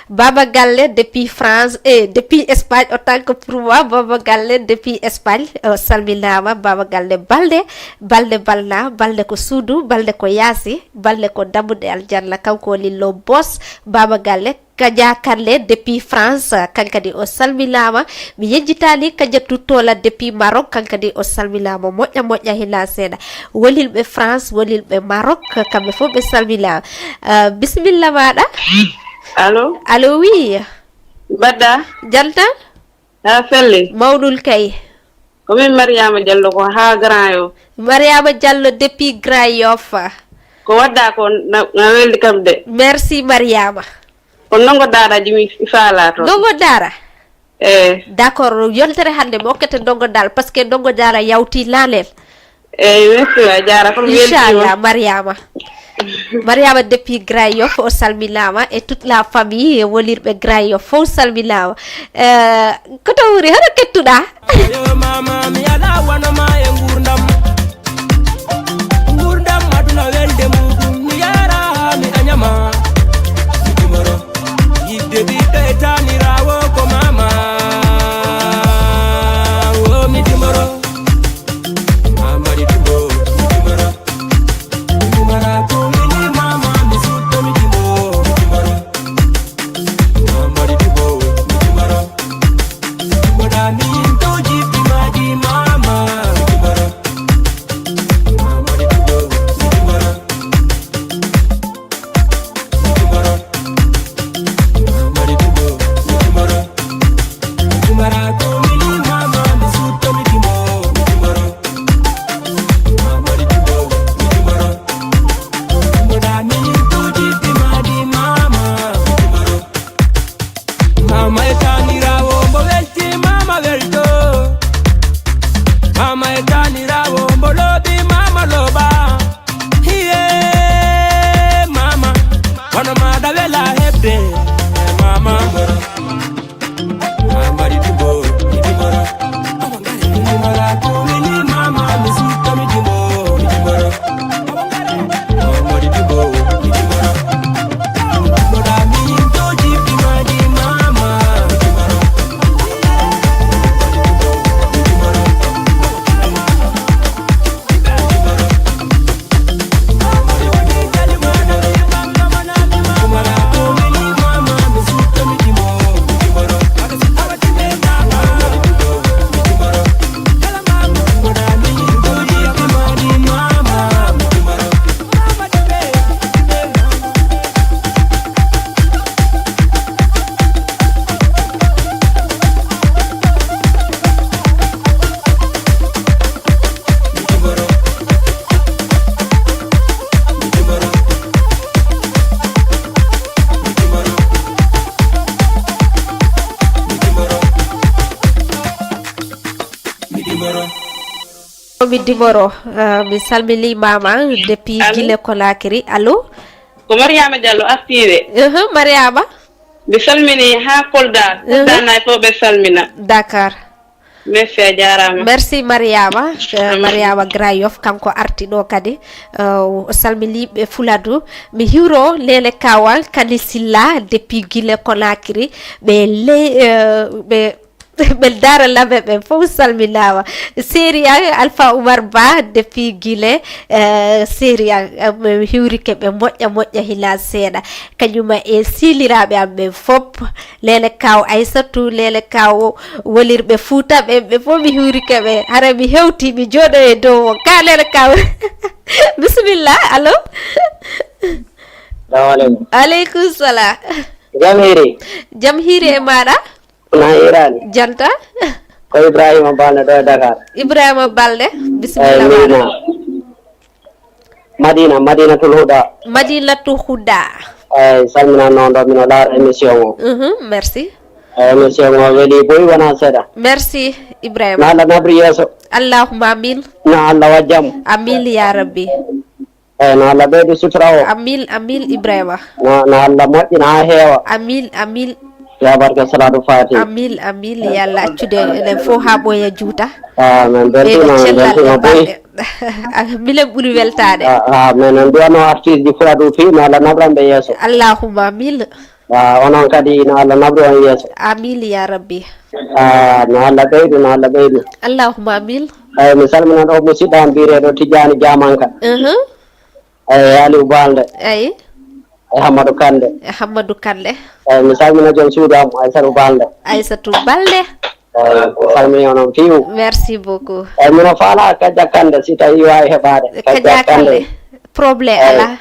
Speaker 1: Baba Galle depuis France et depuis Espagne autant que pour moi Baba Galle depuis Espagne salminama Baba Galle Balde Balna Balde ko suudu Balde ko yaasi Balde ko dambude aljanna kanko woni lo boss Baba Galle Kaja Karle depuis France kankadi o salminama mi yejjitani Kaja Tutola depuis Maroc kankadi o salminama moƴƴa hila seeɗa wolilɓe France wolilɓe Maroc kamɓe fof ɓe salminama bismillah maɗa allo oui
Speaker 3: badda
Speaker 1: jalta
Speaker 3: ha felle
Speaker 1: mawɗul kay
Speaker 9: Komin Mariama Diallo ko ha Grand Yoff.
Speaker 1: Mariama Diallo depuis Grand Yoff.
Speaker 9: Ko wadda ko na weldi kam de.
Speaker 1: Merci Mariama.
Speaker 9: Ko nongo dara jimi fala to.
Speaker 1: Ndongo dara.
Speaker 9: D'accord,
Speaker 1: yontere hande mo kete ndongo dal parce que ndongo dara yawti lalel.
Speaker 9: Merci Diara ko
Speaker 1: Inchallah Mariama. Mariama depuis Grand Yoff o salminama et toute la famille wolirbe Grand Yoff o salminama. Ko tawri hara kettuda?
Speaker 7: Yo mama mi ala wana ma e ngurdam. Ngurdam aduna welde mudum mi yara mi anyama. Timoro yidde bi tani rawo ko mama. Oh mi timoro. Mama di timbo, timoro. Timara ko ni mama mi sutto mi timbo, timoro. Mama di timbo, timoro. Timora mi toji di mama, timoro. Mama di timbo, timoro. Timoro. Mama di timbo, timoro. Timara ko ni mama mi sutto mi timbo, timoro. Mama di timbo, timoro. Timora mi toji di mama, timoro. Mama etani rawo mbo welti mama welto. Mama etani rawo mbo lobi mama loba. Hiye mama wana mada wela hebde mama. Mama di timbo, timoro. Timora kumini mama misuta mi timbo, timoro. Mama di timbo, timoro. Timora mi toji di mama, timoro. Timora kumini mama misuta mi timbo, timoro.
Speaker 1: Mi dimoro mi salmini mama depuis Guinée Conakry. Allo?
Speaker 9: Ko Mariama Diallo artire.
Speaker 1: Mariama.
Speaker 9: Mi salmini ha Kolda. Kolda nay fo be salmina.
Speaker 1: D'accord.
Speaker 9: Merci a jarama.
Speaker 1: Merci Mariama. Mariama Grand Yoff kanko arti ɗo kadi o salmini ɓe Fuladu mi hiwro Lele Kawal Kani Silla depuis Guinée Conakry ɓe dara laɓe ɓe fof salminawa. Séria Alpha Oumar Ba depuis Guinée Séria mi hiwrike ɓe moƴƴa hila seeɗa kañuma e siliraɓe am ɓe fof Lele Kaw Aissatou Lele Kaw wolirɓe Fouta ɓe fof mi hiwrike ɓe hara mi hewti mi jooɗo e dow o ka Lele Kaw. Bismillah. Allo?
Speaker 3: Assalamu alaikum.
Speaker 1: Aleykum salam.
Speaker 3: Jam hiiri
Speaker 1: e maɗa?
Speaker 3: na irani
Speaker 1: janta
Speaker 3: ko Ibrahima Balde do Dakar.
Speaker 1: Ibrahima Balde bismillah.
Speaker 3: Madinatul Huda.
Speaker 1: Madinatul Huda.
Speaker 3: Salmina non do mino lar émission o.
Speaker 1: Merci.
Speaker 3: Émission o weli boy wana seda.
Speaker 1: Merci Ibrahima.
Speaker 3: Na Allah nabri yeso.
Speaker 1: Allahumma amin.
Speaker 3: Na Allah wajjam.
Speaker 1: Amin ya rabbi.
Speaker 3: Na Allah beedi sutra o.
Speaker 1: Amin Ibrahima.
Speaker 3: Na Allah moƴƴina heewa.
Speaker 1: Amin.
Speaker 3: Ya barka salatu fati.
Speaker 1: Amin ya Allah accude enen fo ha ɓoya juuta.
Speaker 3: Amen beltima boy.
Speaker 1: Mile ɓuri weltade.
Speaker 3: Amen en duwano artiste ji Fuladu fi na Allah nabramɓe yeeso.
Speaker 1: Allahumma amin.
Speaker 3: Onon kadi na Allah nabru on yeeso.
Speaker 1: Amin ya rabbi.
Speaker 3: Na Allah ɓeydu.
Speaker 1: Allahumma amin.
Speaker 3: Mi salminan o musidɗo am mbireɗo Tidiani Diamanka. Aliou Balde.
Speaker 1: Ayi.
Speaker 3: Hammadou Kande. Mi salmina joom suudu am Aissatou Balde. salmini onon fiiw.
Speaker 1: Merci beaucoup.
Speaker 3: Mino faala Kaja Kande si tawi wawi heɓade.
Speaker 1: Kaja Kande probléme ala.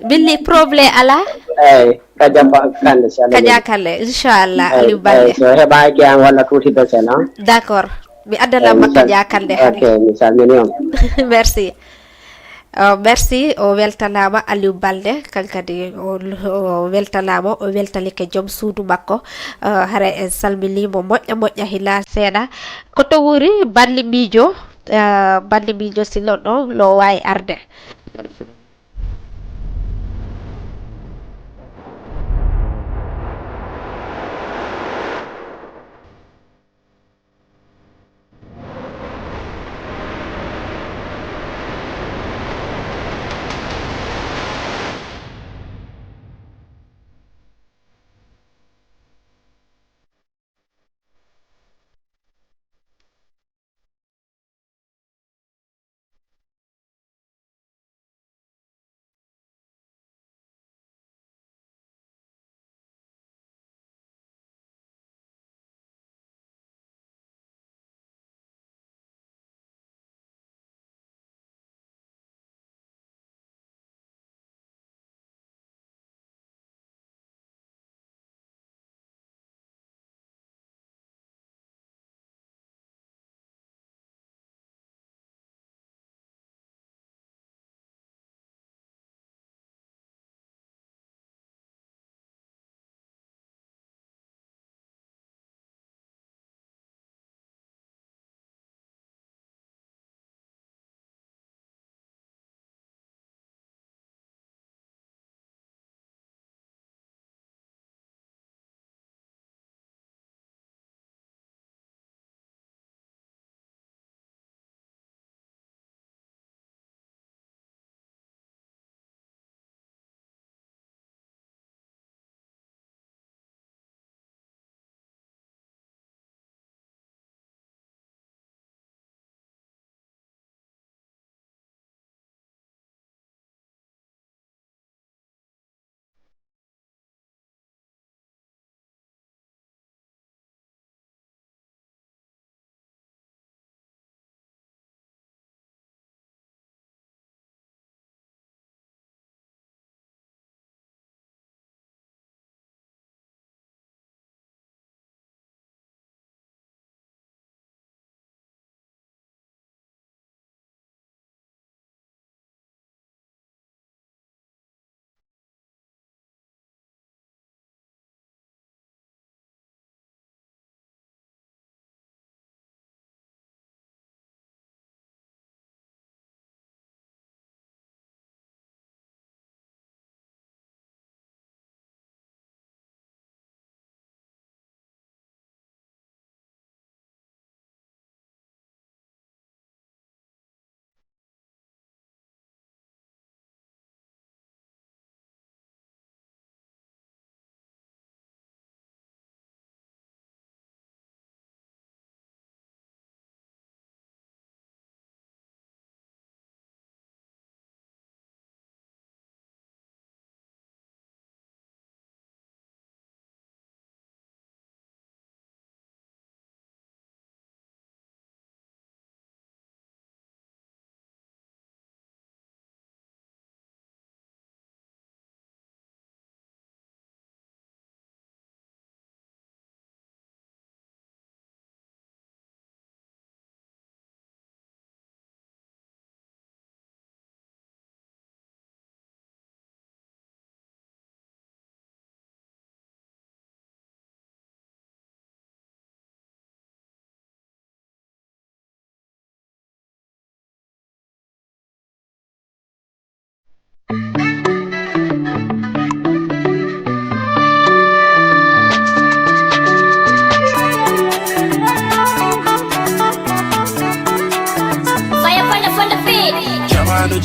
Speaker 1: Billi probléme ala.
Speaker 3: Eyyi Kaja Kande
Speaker 1: Kaja Kande inchallah Aliou Balde.
Speaker 3: So heɓaki an walla tuuti dosen.
Speaker 1: D'accord. mi addana makka jakalde
Speaker 2: okay mi salmini on
Speaker 1: merci merci o weltanama Aliou Balde kankadi o weltanama o weltalike joom suudu makko hare en salminimo moƴƴa hila seeɗa koto wuri balli miijo sillo ɗo lo wawi arde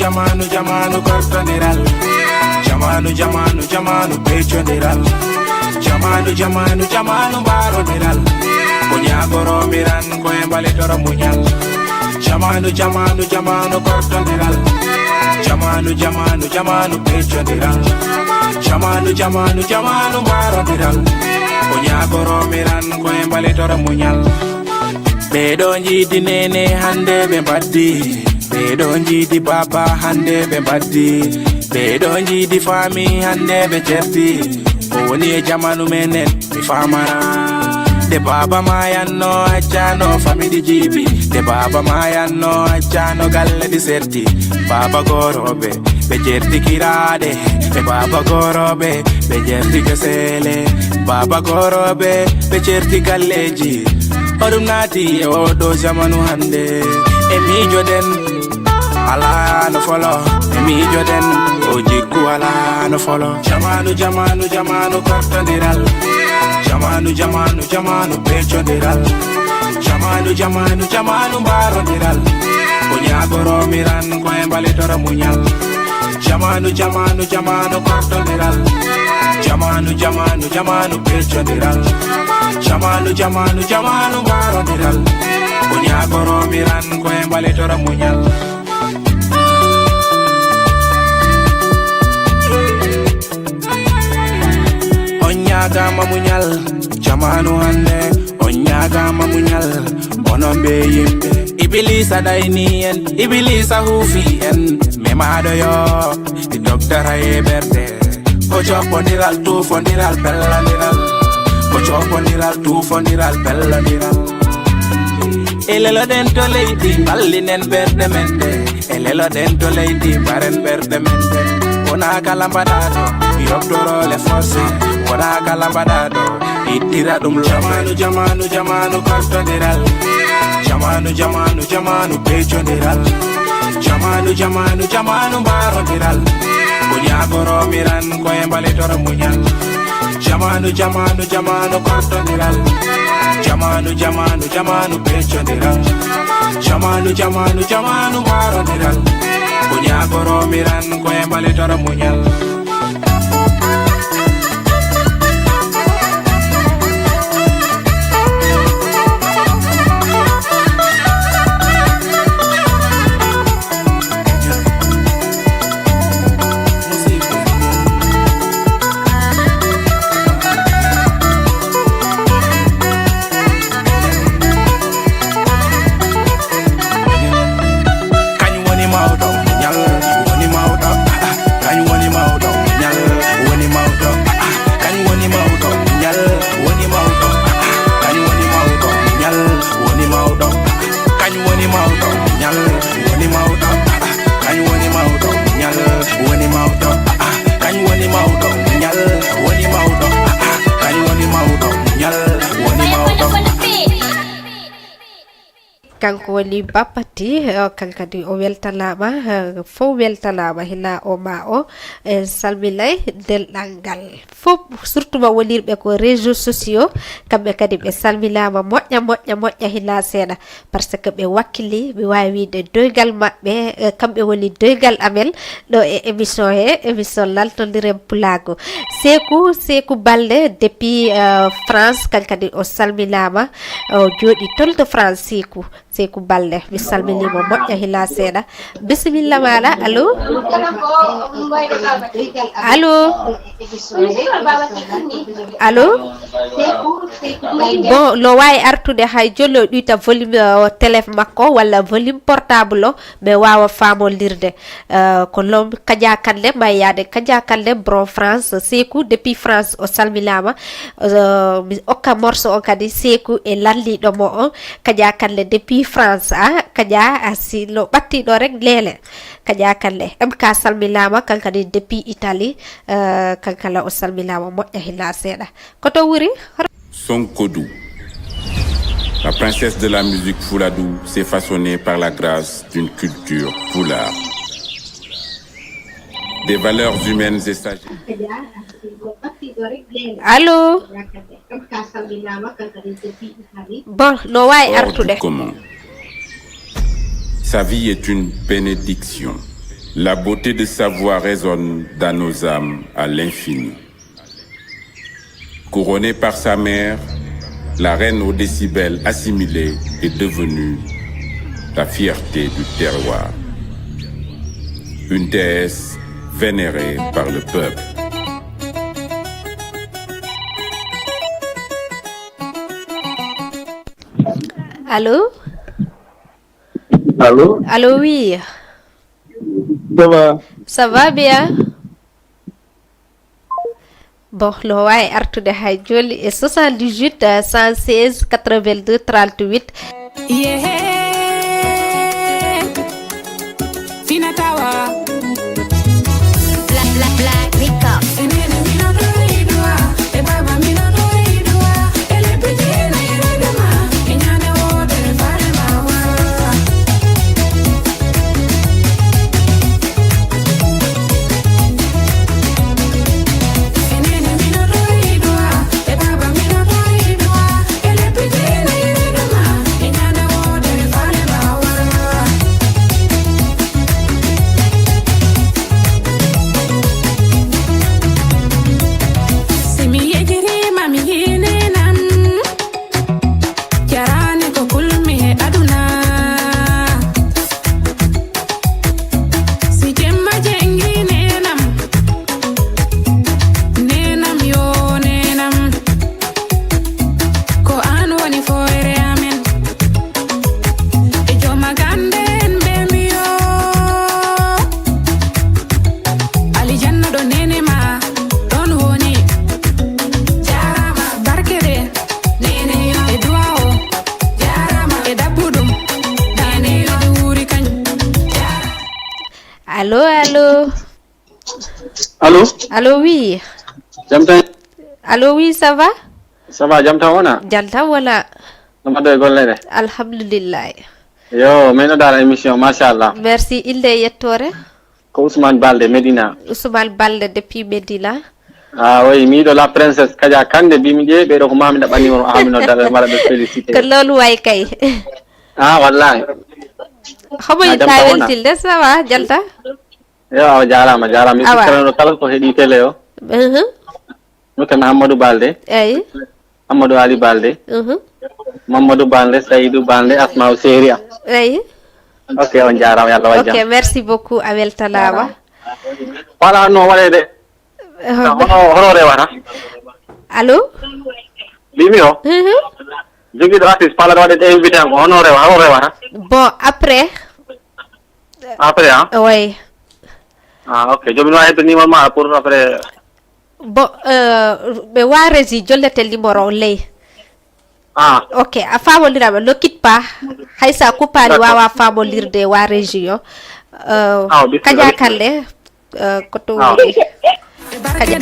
Speaker 7: Jamanu kortoneral jamanu pechoneral jamanu baroneral Kunyagoro miran ko embale toro munyal jamanu kortoneral jamanu pechoneral jamanu baroneral Kunyagoro miran ko embale toro munyal Bedo njidi nene hande be baddi Bedo njidi baba hande be baddi Bedo njidi fami hande be certi Woni jamanu menen mi famara De baba mayanno acciano famiglia jibi. De baba mayanno acciano galle di serti. Baba gorobe be certi kirade. De baba gorobe be certi kesele. Baba gorobe be certi galleji. Odum nati e odo jamanu hande. E mi joden ala no follow. E mi joden ojiku ala no follow. Jamanu jamanu jamanu kartaniral. Jamanu jamanu jamanu pechodiral. Jamanu jamanu jamanu barodiral. Onyagoro miran ko embale tora munyal. Jamanu jamanu jamanu kartaniral. Jamanu jamanu jamanu pechodiral. Jamanu jamanu jamanu barodiral. Onyagoro miran ko embale tora munyal. Onyaga mamunyal, jamanu hande. Onyaga mamunyal, bonombe yimbe. Ibilisa dainien, ibilisa hufien. Memado yo, the doctor aye berde. Ocho fondiral, tu fondiral, pellandiral. Ocho fondiral, tu fondiral, pellandiral. Elelo dento lady, ballinen berde mente. Elelo dento lady, baren berde mente. Ona calambadado, yoptoro le force. Ona calambadado, itira dum jamanu jamanu jamanu kartoniral. Jamanu jamanu jamanu pechoniral. Jamanu jamanu jamanu barodiral. Onyagoro miran ko embale tora munyal. Jamanu jamanu jamanu kartoniral. Jamanu jamanu jamanu pechoniral. Jamanu jamanu jamanu barodiral. Onyagoro miran ko embale tora munyal.
Speaker 1: kanko woni bappati kankadi o weltanama fo weltanama hina o ma o salminay delɗal fof surtout ma wonirɓe ko réseaux sociaux kamɓe kadi ɓe salminama moƴƴa hina seeɗa par ce que ɓe wakkili ɓe wawi wide doygal mabɓe kamɓe woni doygal amen ɗo e émission he émission laltodiren pulago Sekou Balde depuis France kankadi o salminama o jooɗi tolto France Sekou Balde mi salminimo moƴƴa hila seeɗa bisimilla maɗa allo bon no wawi artude hay joni o ɗuyta volume téléphone makko walla volume portable o ɓe wawa famolirde ko lom Kadia Kande mayyade Kadia Kande bron France Sekou depuis France o salminama mi okka morceau o kadi Sekou e lalliɗomo o Kadia Kande depuis France Kadia asi no ɓattiɗo rek lele Kadia Kande MK salminama kankadi depuis Italie kankala o salminama moƴƴa hilla seeɗa koto wuri
Speaker 10: Sonkodou. La princesse de la musique Fouladou s'est façonnée par la grâce d'une culture poulard. Des valeurs humaines et sages.
Speaker 1: Allô? Bon, no way artude.
Speaker 10: Comment? Sa vie est une bénédiction. La beauté de sa voix résonne dans nos âmes à l'infini. Couronnée par sa mère, la reine aux décibels assimilés est devenue la fierté du terroir. Une déesse vénérée par le peuple.
Speaker 1: Allô?
Speaker 3: Allô?
Speaker 1: Allô, oui.
Speaker 3: Ça va?
Speaker 1: Ça va bien? bon no way artude hay joli e 78 116 82 38
Speaker 11: yeah Fina Tawa
Speaker 8: Black black black wake up
Speaker 1: Allô, allô.
Speaker 2: Allô?
Speaker 1: Allô, oui.
Speaker 2: Jamta.
Speaker 1: Allô, oui, ça va?
Speaker 2: Ça va, jamta wana?
Speaker 1: Jalta wala.
Speaker 2: Nama doy golle.
Speaker 1: Alhamdulillah.
Speaker 2: Yo, meno dara émission, machallah.
Speaker 1: Merci, il est yettore.
Speaker 2: Ko Ousmane Balde Medina.
Speaker 1: Ousmane Balde depuis Medina.
Speaker 2: Ah oui, mi do la princesse Kaja Kande bimi je be do ko mami da bani won amino dara mara be féliciter.
Speaker 1: Ko lolu way kay.
Speaker 2: Ah wallahi.
Speaker 1: Xamoy tawel til de ça va Jalta?
Speaker 2: Yo jarama mi sikran kala ko hedi tele yo. Mutan Amadou Balde.
Speaker 1: Ay.
Speaker 2: Amadou Ali Balde. Mamadou Balde, Saïdou Balde, Asma Seria.
Speaker 1: Ay.
Speaker 2: Ok, on jarama yalla wajja.
Speaker 1: Ok, merci beaucoup Abel Talawa.
Speaker 2: Wala no wala de. Horore wara.
Speaker 1: Allô?
Speaker 2: Bimi o. Jogi do artiste pala do de invité ko horore wara.
Speaker 1: Bon, après.
Speaker 2: Après hein?
Speaker 1: Oui.
Speaker 2: Ah ok, jomi no heto ni ma pour après.
Speaker 1: Bon, be waresi jollete numéro ley.
Speaker 2: Ah.
Speaker 1: Ok, a famolirama ne quitte pas. Haysa kupali wawa famolirde wa région. Kaja kalle ko to woni. Kaja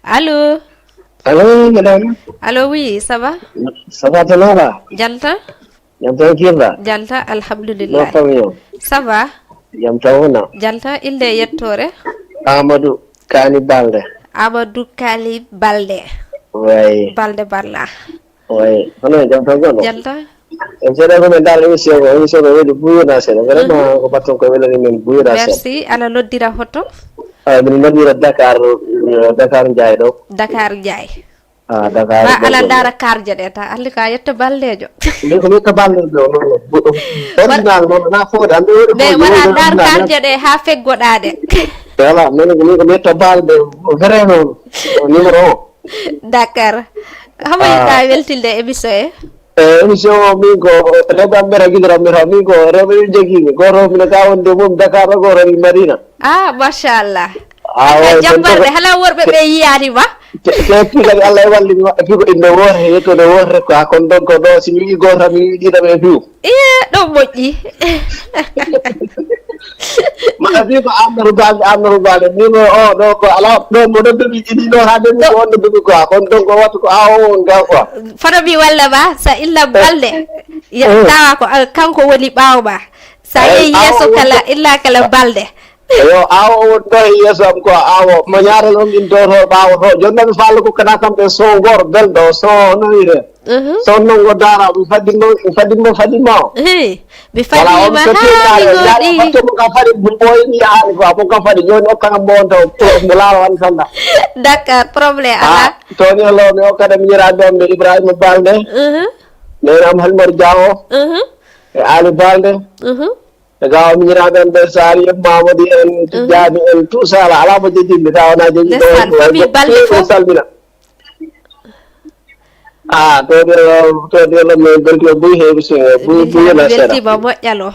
Speaker 1: Allô?
Speaker 3: Allô, madame?
Speaker 1: Allô, oui, ça va?
Speaker 3: Ça va, Tanara?
Speaker 1: Jalta?
Speaker 3: Yamta kirda?
Speaker 1: Jalta, alhamdulillah.
Speaker 3: No famiyo?
Speaker 1: Ça va?
Speaker 3: Yamta wona?
Speaker 1: Jalta, il est yettore?
Speaker 3: Amadou Kani Balde.
Speaker 1: Amadou Kali Balde.
Speaker 3: Oui.
Speaker 1: Balde Barla.
Speaker 3: Oui. Hono jam tan gono.
Speaker 1: Jalta.
Speaker 3: En sera ko men dal émission ko wedi buyuna sene vraiment ko baton ko welani men buyuna sene.
Speaker 1: Merci ala loddira hoto.
Speaker 3: Min noddira Dakar Ndiaye do.
Speaker 1: Dakar Ndiaye.
Speaker 3: Dakar.
Speaker 1: Ba ala dara karje de ta alli ka yetta baldejo.
Speaker 3: Ni ko mi ka baldejo non. Ordinal non na foda ande wori.
Speaker 1: Be wala dar karje de ha feggodade.
Speaker 3: Voilà, men ko mi to balde vraiment numéro 1.
Speaker 1: Dakar. Hamay da weltilde émission e.
Speaker 3: Émission mi ko reba mera gidra mera mi ko reba jegi goro mi ka wonde mum Dakar goro mi Madina.
Speaker 1: Mashallah.
Speaker 3: Awa
Speaker 1: jambarde hala worbe be yiyani ba.
Speaker 3: Kepi kali Allah walli mi fi ko inde wore yeto de wore ko kon don ko do si mi goro mi gidra be fi.
Speaker 1: Do moƴƴi.
Speaker 3: Ma fi ko amru bal ni no do ko ala do mo do bi idi do ha de mi ko do bi ko kon don ko wattu ko awo nga ko.
Speaker 1: Fado bi walla ba sa illa balde. Ya tawa ko kanko woni bawo ba. Sa yeso kala illa kala balde.
Speaker 3: Yo awo do yeso am ko awo mo nyaare lo min do bawo to jonna mi fallo ko kana kam be so gor bel do so no ire. So no go dara mi fadimo.
Speaker 1: Bi fadi ma ha
Speaker 3: godi. To mo ka fadi bu boy ni ha ko ka fadi joni o kan mo to mo la wan sanda.
Speaker 1: Dakar problème ala.
Speaker 3: To ni lo mi o kada mi ra do Ibrahima Balde. Neram Halmar Diawo. Ali Balde. Gaw mi ra ben be sari Mamadou en Tidiane en tout ça la ala ba jiddi mi taw na jiddi do
Speaker 1: famille Balde fo
Speaker 3: salmina to de lo me belti bu hebi se bu na sera
Speaker 1: belti ba moƴƴalo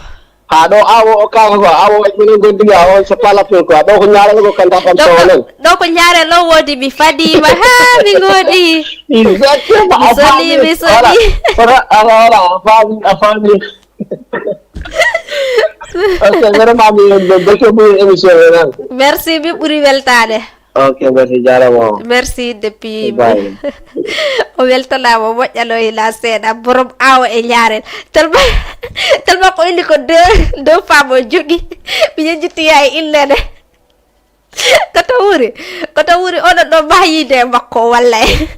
Speaker 3: do awo o ka ko awo mi gondi awo so pala ko do ko nyaare ko kan tam to len
Speaker 1: do ko nyaare lo wodi mi fadi ma ha mi godi
Speaker 3: exactement
Speaker 1: mi soli
Speaker 3: ala famille
Speaker 1: merci bi ɓuri weltade.
Speaker 3: Ok, merci jarama.
Speaker 1: Merci depuis o weltanama moƴƴalo ila seeɗa borom awo e ñaarel tellement ko indi ko deux femmes o jogi mi yejjitiya e illede koto wuri oɗon ɗo mahiyide e makko wallay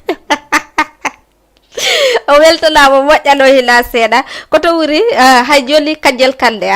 Speaker 1: o weltanama moƴƴalo ila seeɗa koto wuri hay joni kanjel kande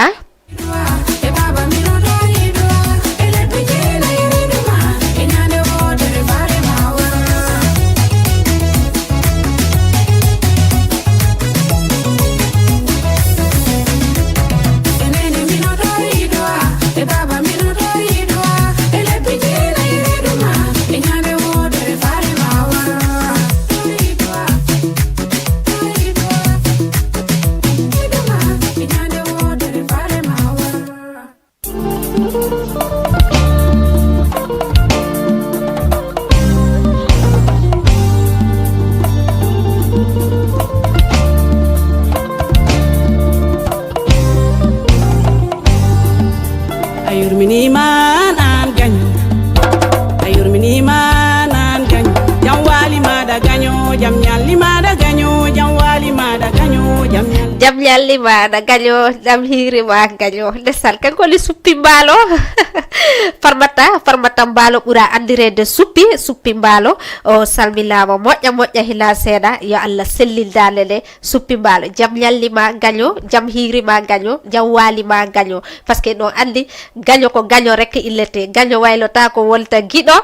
Speaker 1: jam ñalli maɗa gaño jam hiiri ma gaño ndesal kanko li suppi mbaalo farmata mbaalo ɓuura andirede suppi mbaalo o salminama moƴƴa hila seeɗa yo Allah sellildale nde suppi mbaalo jam ñalli ma gaño jam hiiri ma gaño jam waali ma gaño par ce que ɗo andi gaño ko gaño rek illete gaño waylota ko wonta guiɗo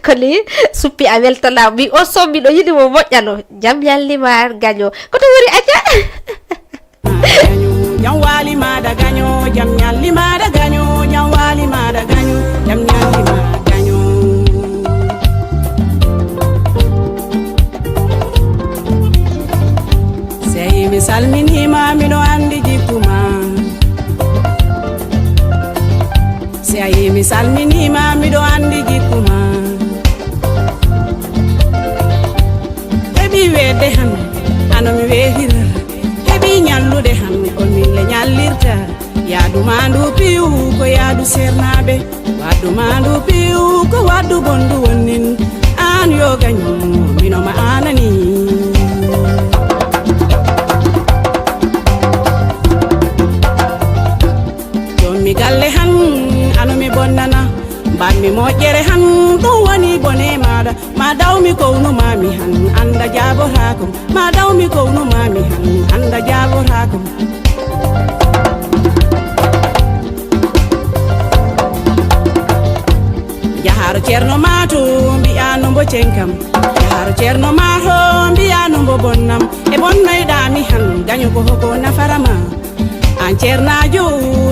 Speaker 1: koni suppi a weltanama mi o sommi ɗo yiɗimo moƴƴano jam ñalli ma gaño koto wori aja
Speaker 11: jam wali mada gaño jam ñalli mada gaño jam wali mada gaño jam ñalli mada gaño sey mi salminima miɗo andi jikkuma sey mi salminima miɗo andi jikkuma heɓi wedde han ano mi wehira heɓi ñallude han ko mille ñallirta yaadu mandu piyu ko yaadu sernaɓe waddu mandu piyu ko waddu bondu wonnin an yo gaño minoma anani galle han ano mi bonnana mbanmi moƴƴere han ɗum woni bonema mi ko no mami anda jaborako Jaharo cerno mato mbi'ano mbo cenkam Jaharo cerno mato mbi'ano mbo bonnam e bonnoyɗami han gaño ko hoko nafarama an cernajo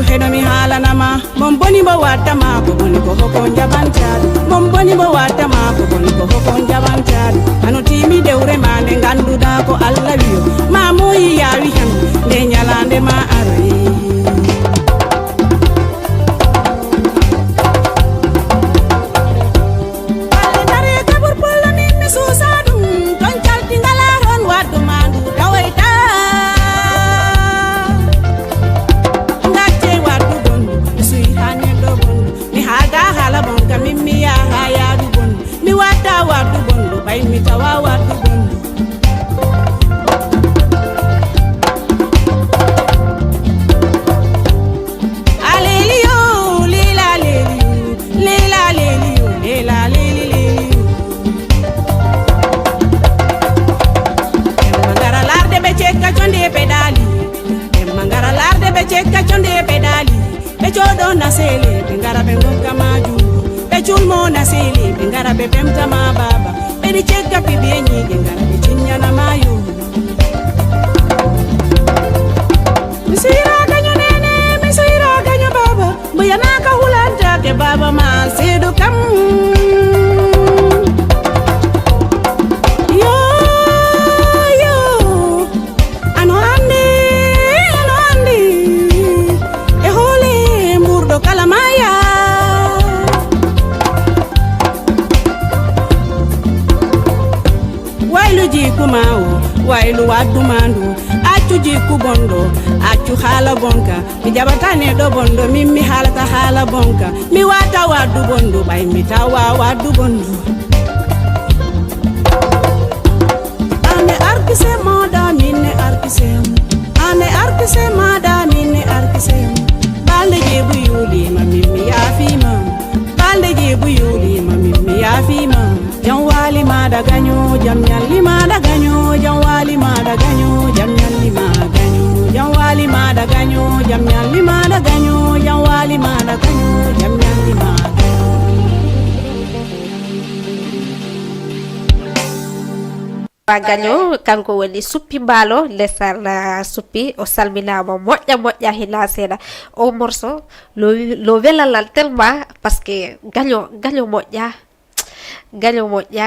Speaker 11: heno mi haalanama mon boni mbo waddama ko boni ko hoko jabantaɗo mon boni mbo waddama ko boni ko hoko jabantaɗo ano timi dewre ma nde ganduɗa ko Allah wiyo ma moyi yawi han nde ñalande ma aroyi mi tawa wadu bondu aleliyo lila leliyo lila leliyo lila leliyo mangara larde be cekka conde pedali mangara larde be cekka conde pedali be jodo na sele be ngara be ngokka maju be chulmo na sele be ngara be bemta ma baba Bedi cekka pibi enyi gengara bichinya na mayu Misira ganyo nene, misira ganyo baba Bayana ka hulanta ke baba ma sedo kam Yo, yo Ano andi E hole murdo kalamaya Wailu jiku mao, wailu wadu mandu Achu jiku bondo, achu hala bonka Mi jabatane do bondo, mimi halata hala bonka Mi wata wadu bondo, bai mitawa wadu bondo Ane arkise mada, mine arkise Ane arkise mada, mine arkise Balde jibu yuli, ma mimi yafima Balde jibu yuli, ma mimi yafima Jamwali mada ganyo, jamnyali mada ganyo, jamwali mada ganyo, jamnyali mada ganyo, jamwali mada ganyo, jamnyali mada ganyo, jamwali mada ganyo, jamnyali mada
Speaker 1: Ganyo kanko woni suppi mbalo lesal suppi o salminama moƴƴa hina seeɗa o morceau lo welalal tellement parce que gaño moƴƴa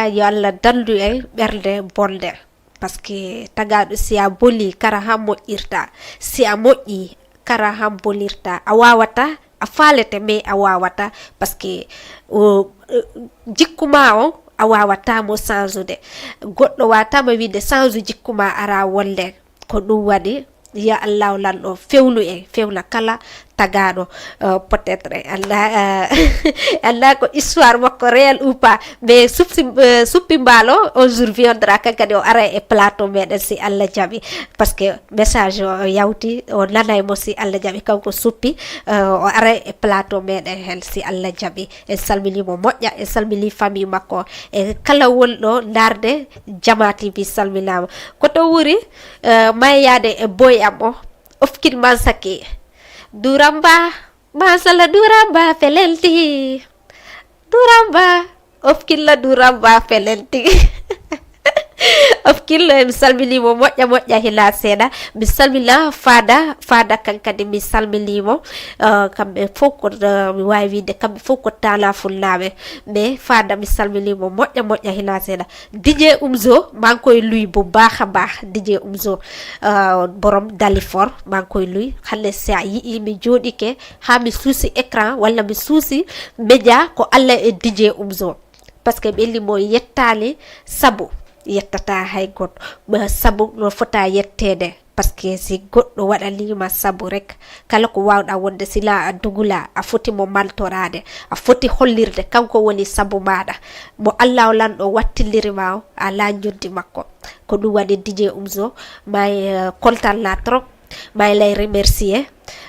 Speaker 1: yo Allah dandu en ɓerde bonde parce que tagaɗo si a boli kara ha moƴƴirta si a moƴƴi kara ha bolirta a wawata a falete mais a wawata parce que jikkuma o a wawatamo change goɗɗo watama wide change jikkuma ara wolle ko ɗum waɗi ya Allah lanɗo fewnu en fewna kala tagaɗo peut-être Allah ko histoire makko réel ou pas mais suppi mbalo un jour viendra kankadi o ara e plateau meɗen si Allah jaɓi parce que message o yawti o nanay mo si Allah jaɓi kanko suppi o ara e plateau meɗen hen si Allah jaɓi en salminimo moƴƴa en salmini famille makko e kala wonɗo darde Jama TV salminama koto wuri mayade e boy am o ofkin man saki Duramba masala duramba felenti duramba ofkilla duramba felenti ofkilla mi salminimo moƴƴa hila seeɗa mi salmina fada kankadi mi salminimo kamɓe fof ko mi wawi wide kamɓe fof ko tala fulnaɓe mais fada mi salminimo moƴƴa hila seeɗa DJ Umzo mankoye luy bo baaha DJ Umzo borom Dalifort mankoye luy hande sa yii mi joɗike ha mi suusi écran walla mi suusi média ko Allah e DJ Umzo parce que ɓellimo yettali sabu yettata hay goɗɗo sabu no fota yettede parce que si goɗɗo waɗanima sabu rek kala ko wawɗa wonde sila a dugula a foti mo maltorade a foti hollirde kanko woni sabu maɗa mo Allah lanɗo wattillirima o ala joddi makko ko ɗum waɗi DJ Umzo may kontanna trop may lay remercier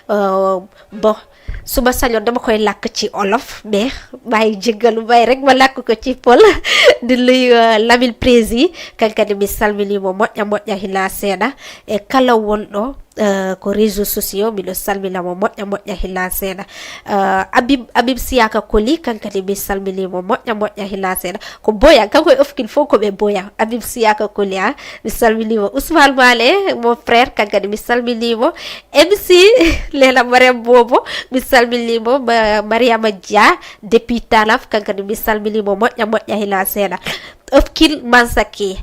Speaker 1: bon suba sañoon dama koy làkk ci olof mais bàyyi jéggalu bay rek ma làkk ko ci pol di luy Lamine Prési kankadi mi salminimo moƴƴa hila seeɗa e kala wonɗo ko réseaux sociaux miɗo salminamo moƴƴa hila seeɗa Abib Siyaka Koli kankadi mi salminimo moƴƴa hila seeɗa ko boya kanko e ofkin fof ko ɓe boya Abib Siyaka Koli mi salminimo Ousmane Male mon frère kankadi mi salminimo MC Lela Mariam Bobo mi salminimo Mariama Dia depuis Talaf kankadi mi salminimo moƴƴa hila seeɗa Ofkin Mansake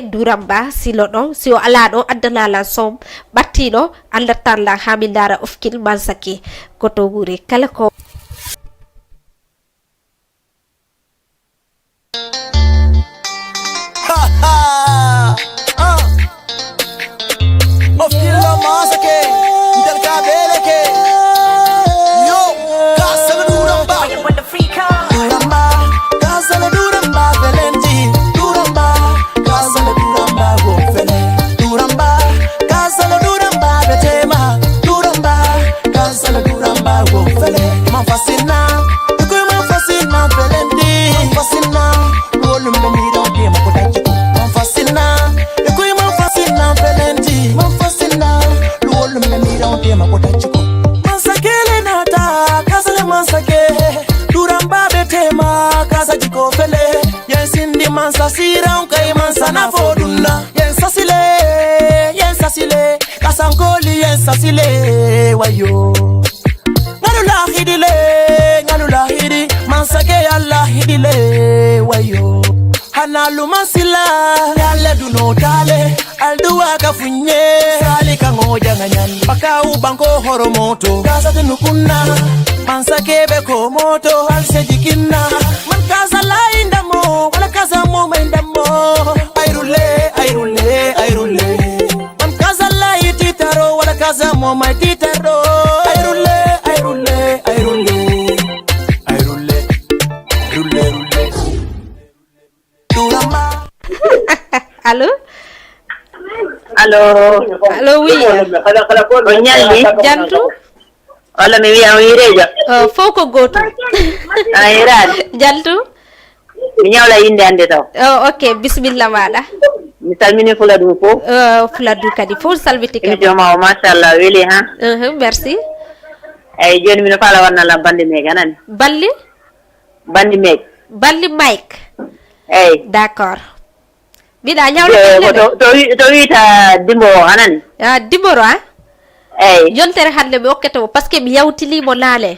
Speaker 1: Duramba silo ɗo si o ala ɗo addanala som ɓattiɗo andatalla ha mi dara Ofkin Mansake koto wuri kala ko
Speaker 12: Mansa sirang kay mansa na foduna yen sasile kasankoli yen sasile wayo ngalula hidi mansa ke Allah hidile wayo hanalu mansila yale duno tale alduwa kafunye sali kangoja nganyan pakau banko horomoto kasa tenukunna mansa kebe komoto alsejikina man kasa lainda mo wala kasa mo maindamo airule man kasa lai titaro wala kasa mo mai titaro airule
Speaker 1: Allô oui
Speaker 9: Onyalli
Speaker 1: jantu
Speaker 9: walla mi wiya wirejo
Speaker 1: fof ko goto
Speaker 9: irani
Speaker 1: jantu
Speaker 9: mi ñawla inde hande taw
Speaker 1: ok bismillah maɗa
Speaker 9: mi salmini Fuladu fof
Speaker 1: Fuladu kadi fof salmiti kadi
Speaker 9: émission ma o machallah weeli ha
Speaker 1: merci
Speaker 9: eyyi joni mino faala wannala bandi meg anani bandi meg
Speaker 1: Mike
Speaker 9: eyyi
Speaker 1: d'accord mbiɗa ñawla
Speaker 9: to wiita Dimbo anani
Speaker 1: Dimboro
Speaker 9: eyyi
Speaker 1: yontere hande mi hokkete mo par ce que mi yawtilimo laale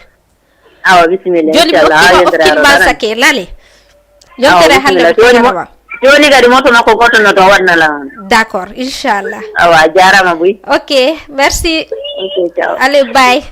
Speaker 9: awa bisimilla
Speaker 1: joni mi hokkima Ofkin Mansake laale yontere hande
Speaker 9: joni kadi moto makko goto no to wannala
Speaker 1: d'accord inchallah
Speaker 9: awa jarama buy
Speaker 1: ok merci
Speaker 9: ok ciao
Speaker 1: allez bye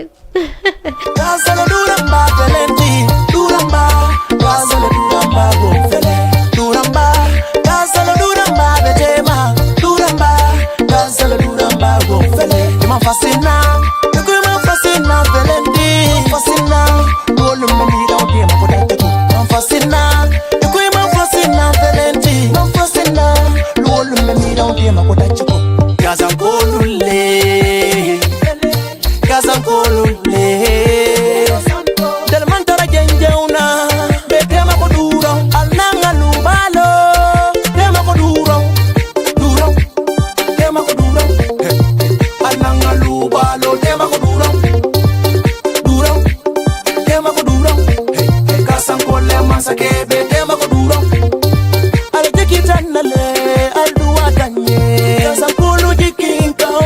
Speaker 12: Al duwa danye, kasa kulu jikin kau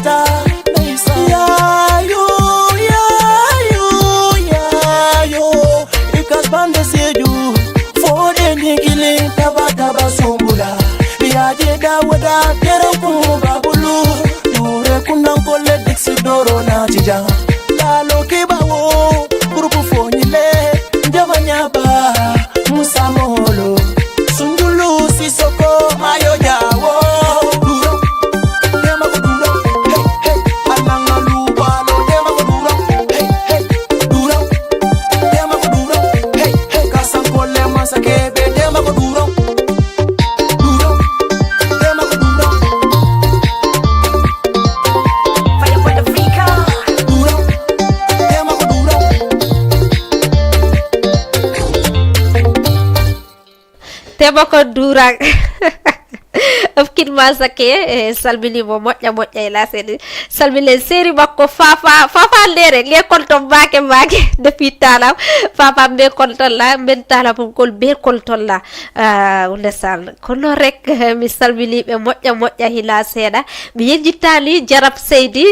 Speaker 12: bata yayo ikas bande seju fode nigile taba sombula biaje dawada kero ko babulu dure kunan kolle diksi doro na jija lalo ke bawo grupu fonile jabanya ba musamolo sundulu sisoko mayo jawo duro tema ko duro hey ananga lubalo tema ko duro hey duro tema ko duro hey kasan kolle masake be tema ko duro tema ko duro fire for the freaka duro tema ko duro
Speaker 1: tema ko durak afkin masake salmini mo moƴƴa ila sedi salmile seri makko fafa lere le kolton make depuis talam fafa be kolton la ben talam kol be kolton la ndesal kono rek mi salmini be moƴƴa ila seda mi yejitali jarab seydi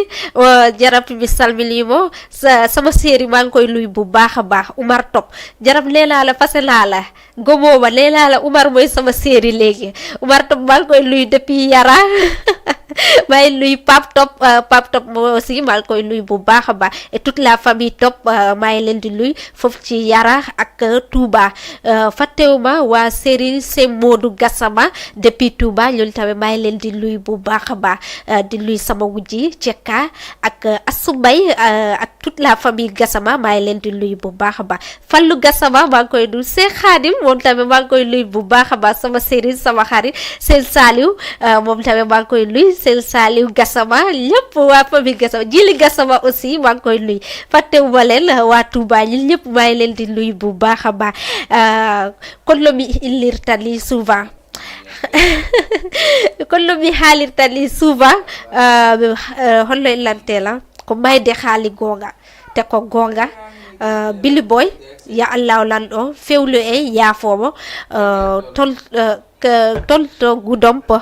Speaker 1: jarab mi salmini mo sama seri man koy luy bu baaxa baax Umar Top jarab lela la fasela la gomoba lela la Umar moy sama seri legi Umar Top mal koy luy depuis yara may luy Pape Top mo aussi mal koy luy bu baaxa ba et toute la famille Top may len di luy fofu ci yara ak Touba fatewuma wa série c'est Modou Gassama depuis Touba ñol tamé may len di luy bu baaxa ba di luy sama wujji Cekka ak Asubay ak toute la famille Gassama may len di luy bu baaxa ba Fallu Gassama ma koy du Cheikh Khadim mom tamé ma koy luy bu baaxa ba sama série sama xarit Sel Saliou mom tamé ma koy luy Sel Saliou Gassama ñepp wa famille Gassama Jili Gassama aussi ma koy luy fatewuma len wa Touba ñepp may len di luy bu baaxa ba kollo mi illirtali souvent kollo mi haalirtali souvent hollo illantela ko mayde haali gonga te ko gonga Billy Boy ya Allah lando fewlu e yafomo tolto gudompo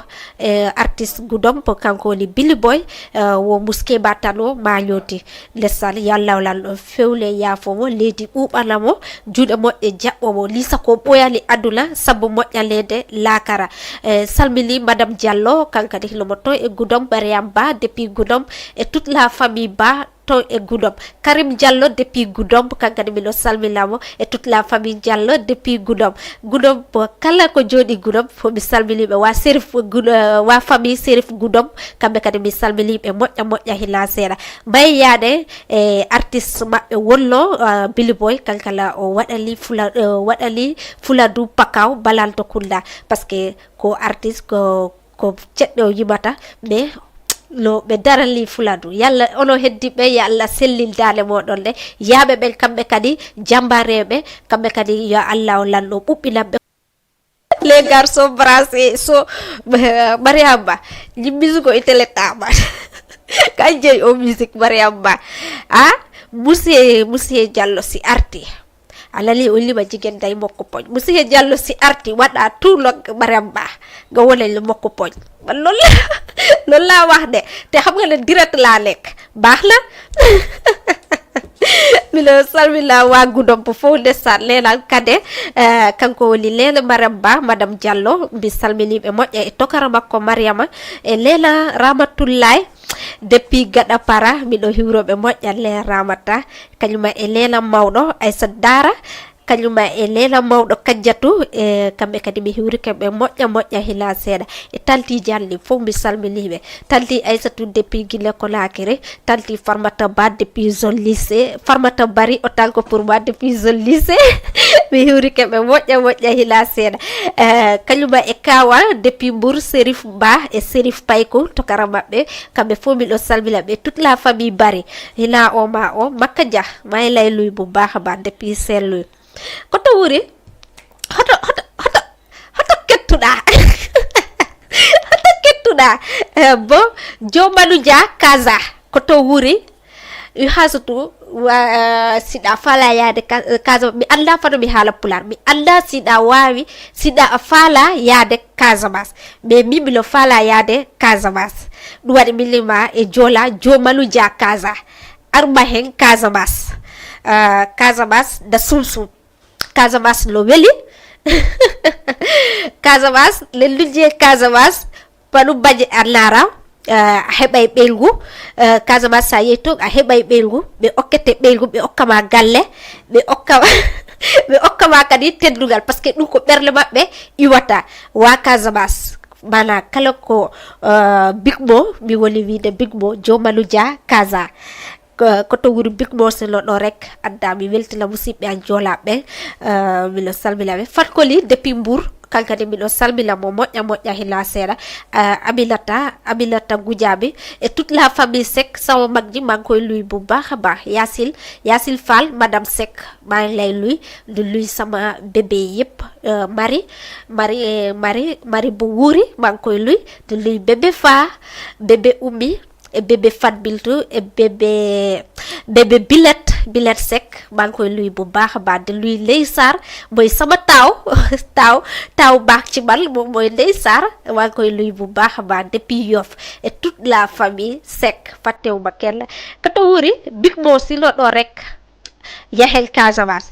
Speaker 1: artiste gudompo kanko ni Billy Boy wo muske batano mañoti lesal yalla lando fewle yafomo ledi ubanamo juude mo e jabbo mo lisa ko boyali aduna sabu mo nyalede lakara salmili madame Diallo kanka de lomoto e gudom Mariam Ba depuis gudom et toute la famille Ba to e Goudomp Karim Diallo depuis Goudomp kankadi mi salminamo et toute la famille Diallo depuis Goudomp kala ko jodi Goudomp fo mi salminibe wa Serif wa famille Serif Goudomp kambe kadi mi salminibe moƴƴa hila sera bay yaade artiste mabbe wollo Billy Boy kankala o wadali fuladu pakaw balalto kunda parce que ko artiste ko ceddo yibata mais lo be darali fuladu yalla ono heddi be yalla sellil dale modon de yabe ben kambe kadi jambarebe kambe kadi ya Allah lallo bubbina be les garçons brassés so Mariamba li musique itele tama kanje o musique Mariamba monsieur Diallo si arti alali oli ba jigen day mokko poñ monsieur Diallo si arti wada tout lok Mariamba ga wolé le mokko poñ ba loolu la wax de te xam nga ne direct la lek baax la milo salmila wa Goudomp fo de sat lela kade kanko woni lela Mariamba madame Diallo bi salmini be moƴƴa e tokara makko Mariama e lela Ramatoulaye depuis gada para mido hiwrobe moƴƴa le Ramata kanyuma e lela mawdo Aïssa Dara kanyuma e lela mawdo Kajjatu e kambe kadi mi hiwri kambe moƴƴa hila seeda e talti jalli fo mi salminibe talti Aïssatou depuis Guinée Conakry talti Farmata Ba depuis zone lycée Farmata Bari autant que pour moi depuis zone lycée mi hiwri kambe moƴƴa hila seeda kanyuma e Kawa depuis Mbour Serif Ba e Serif Payko to karamabbe kambe fo mi do salminabe toute la famille Bari hila o ma o Makka Dia may lay luy bu baax ba depuis selu koto wuri hoto kettuda bo Jomanu Dia Kaza koto wuri hasatu sida fala yaade Casamance mi anda fano mi hala pular mi anda sida wawi sida fala yaade Casamance mais mimilo fala yaade Casamance ɗum waɗi milima e jola jomalu dia Casa arma hen Casamance Casamance da sumsum Casamance no weli Casamance le lujje Casamance panu baje anara heɓay ɓeygu Casamance sa yehi to a heɓay ɓeygu ɓe okkete ɓeygu ɓe okkama galle ɓe okkama ɓe okkama kadi teddugal par ce que ɗum ko ɓerle maɓɓe iwata wa Casamance mana kala ko Big Mo mi woni wiide Big Mo jomalu dia Casa koto wuri Big Mo selo ɗo rek adda mi weltina musidɓe an jolaɓe milo salminaɓe fatkoli depuis Mbour kankadi miɗo salmina mo moƴƴa hila seeɗa Aminata Goudiaby et toute la famille Seck sama mag ji maa ngi koy luy bu baax a baax Yacine Fall madame Seck maa ngi lay luy di luy sama bébé yëpp Marie bu wuuri maa ngi koy luy di luy bébé Fa bébé Oumy et bébé Fat Biltou et bébé Bilet Seck maa ngi koy luy bu baax a baax di luy Ndey Sarr mooy sama taaw baax ci man moom mooy Ndey Sarr maa ngi koy luy bu baax a baax depuis Yoff et toute la famille Seck fàttewuma kenn kata wuri Big Mo si lo ɗo rek yahel Casamance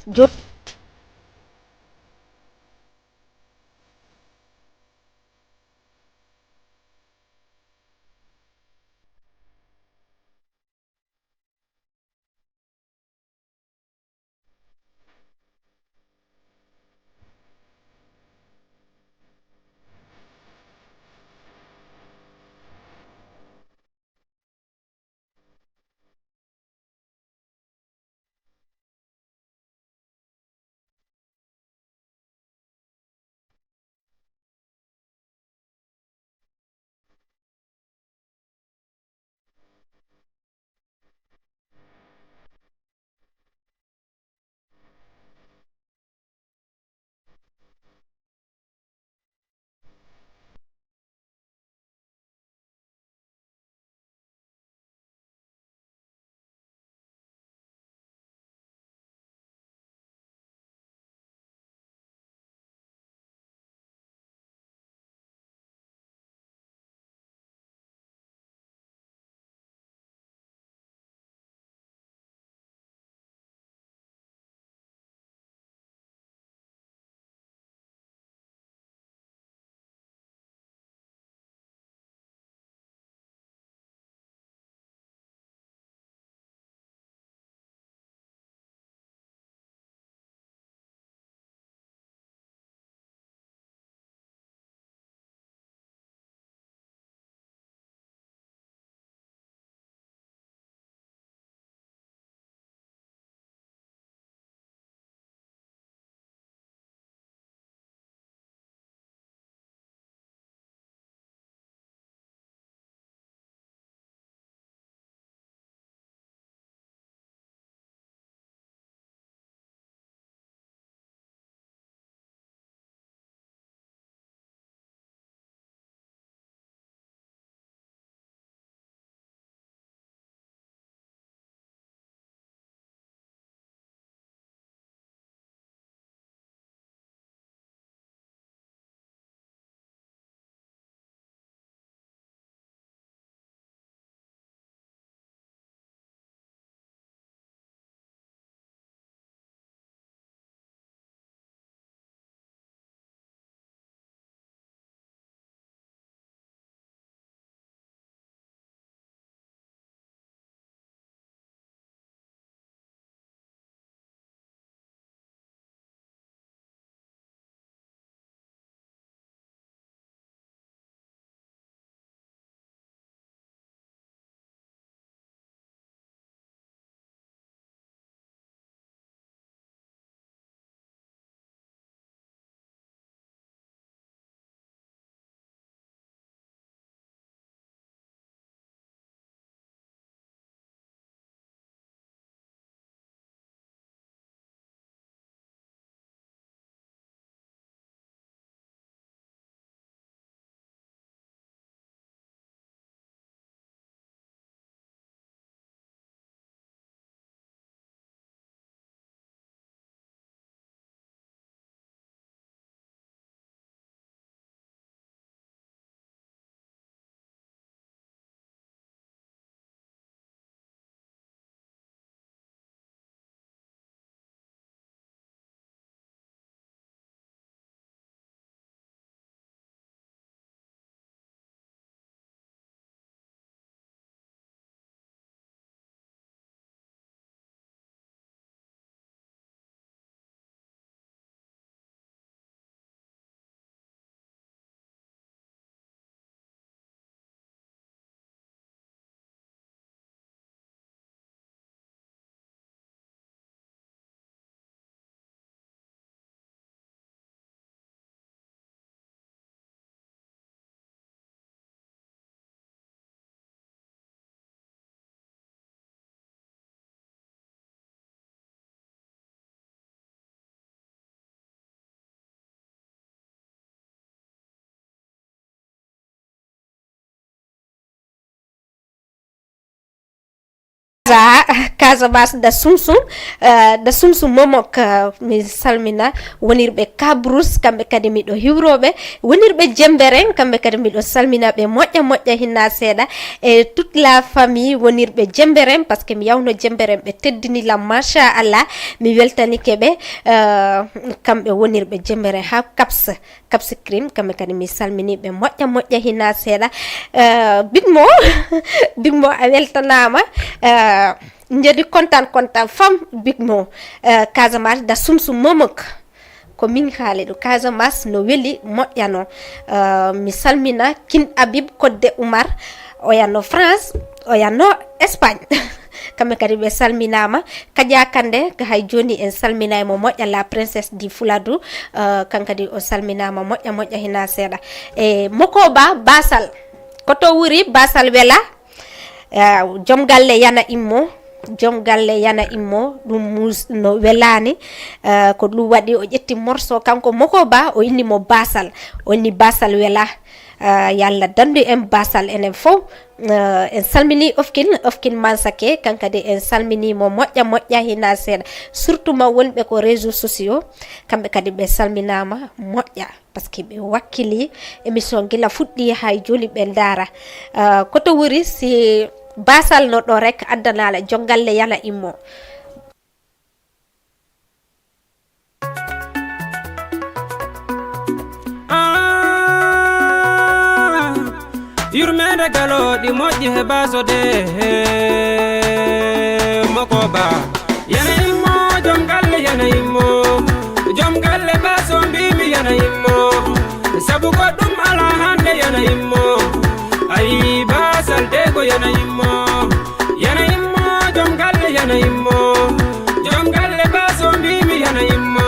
Speaker 1: Casamance da sumsum momok mi salmina wonirbe Kabrous kambe kadi mi do hiwrobe wonirbe Jemberen kambe kadi mi do salmina be moƴƴa hinna seeda e toute la famille wonirbe Jemberen parce que mi yawno Jemberen be teddini lam masha Allah mi weltani kebe kambe wonirbe Jemberen ha Caps cream kambe kadi mi salmini be moƴƴa hinna seeda Big Mo a weltanama njedi kontaan fam Big Mo Casamance da sumsum momok ko min haale do Casamance no weli moƴƴano mi salmina Kin Habib Kodde Oumar o yanno France o yanno Espagne kamɓe kadi ɓe salminama Kadia Kande ko hay joni en salminaymo moƴƴa la princesse di Fuladou kankadi o salminama moƴƴa hina seeɗa e Mokoba Basal koto wuri Basal wela joom galle yana immo ɗum no welani ko ɗum waɗi o ƴetti morceau kanko Mokoba o inni mo Basal o inni Basal wela yalla dandu en Basal enen fof en salmini ofkin mansake kankadi en salmini mo moƴƴa hina seeɗa surtout ma wonɓe ko réseaux sociaux kamɓe kadi ɓe salminama moƴƴa parce que ɓe wakkili émission gila fuɗɗi hay joni ɓe daara koto wuri si Basal no ɗo rek addanala jongalle yana immo
Speaker 13: yurmede galo ɗi moƴƴi he basode Mokoba yana immo joom galle baso mbimi yana immo sabu goɗɗum ala hande yana immo ayi Basal de ko yana immo joom galle yana immo joom galle baso mbimi yana immo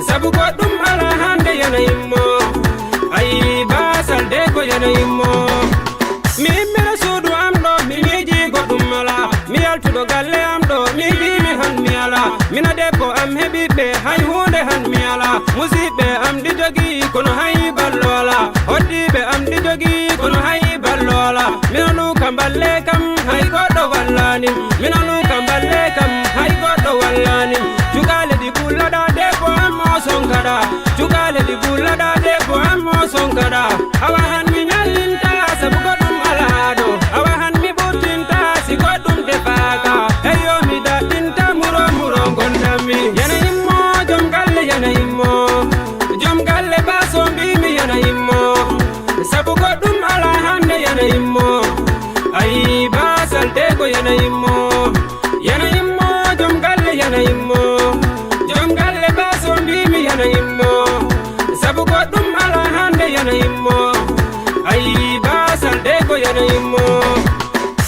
Speaker 13: sabu goɗɗum ala hande yana immo ayi Basal de ko yana immo mi immira suudu am ɗo mi miiji goɗɗum ala mi yaltuɗo galle am ɗo mi jimi han mi ala mina debbo am heɓiɓe hay hunde han mi ala musidɓe am ɗi jogi kono hay ballo ala hoddiɓe am ɗi jogi kono hay ballo ala mina nuka balle kam hay goɗɗo wallani mina nuka balle kam hay goɗɗo wallani cukale ɗi bullaɗa debbo am o sonkaɗa cukale ɗi bullaɗa debbo am o sonkaɗa awa han mi ñallinta sabu goɗɗum alaɗo awa han mi ɓurtinta si goɗɗum defaka eyo mi daɗɗinta muro gondammi yana immo joom galle yana immo joom galle baso mbimi yana immo sabu goɗɗum ala hande yana immo ayi Basal de ko yana immo joom galle yana immo joom galle baso mbimi yana immo sabu goɗɗum ala hande yana immo ayi Basal de ko yana immo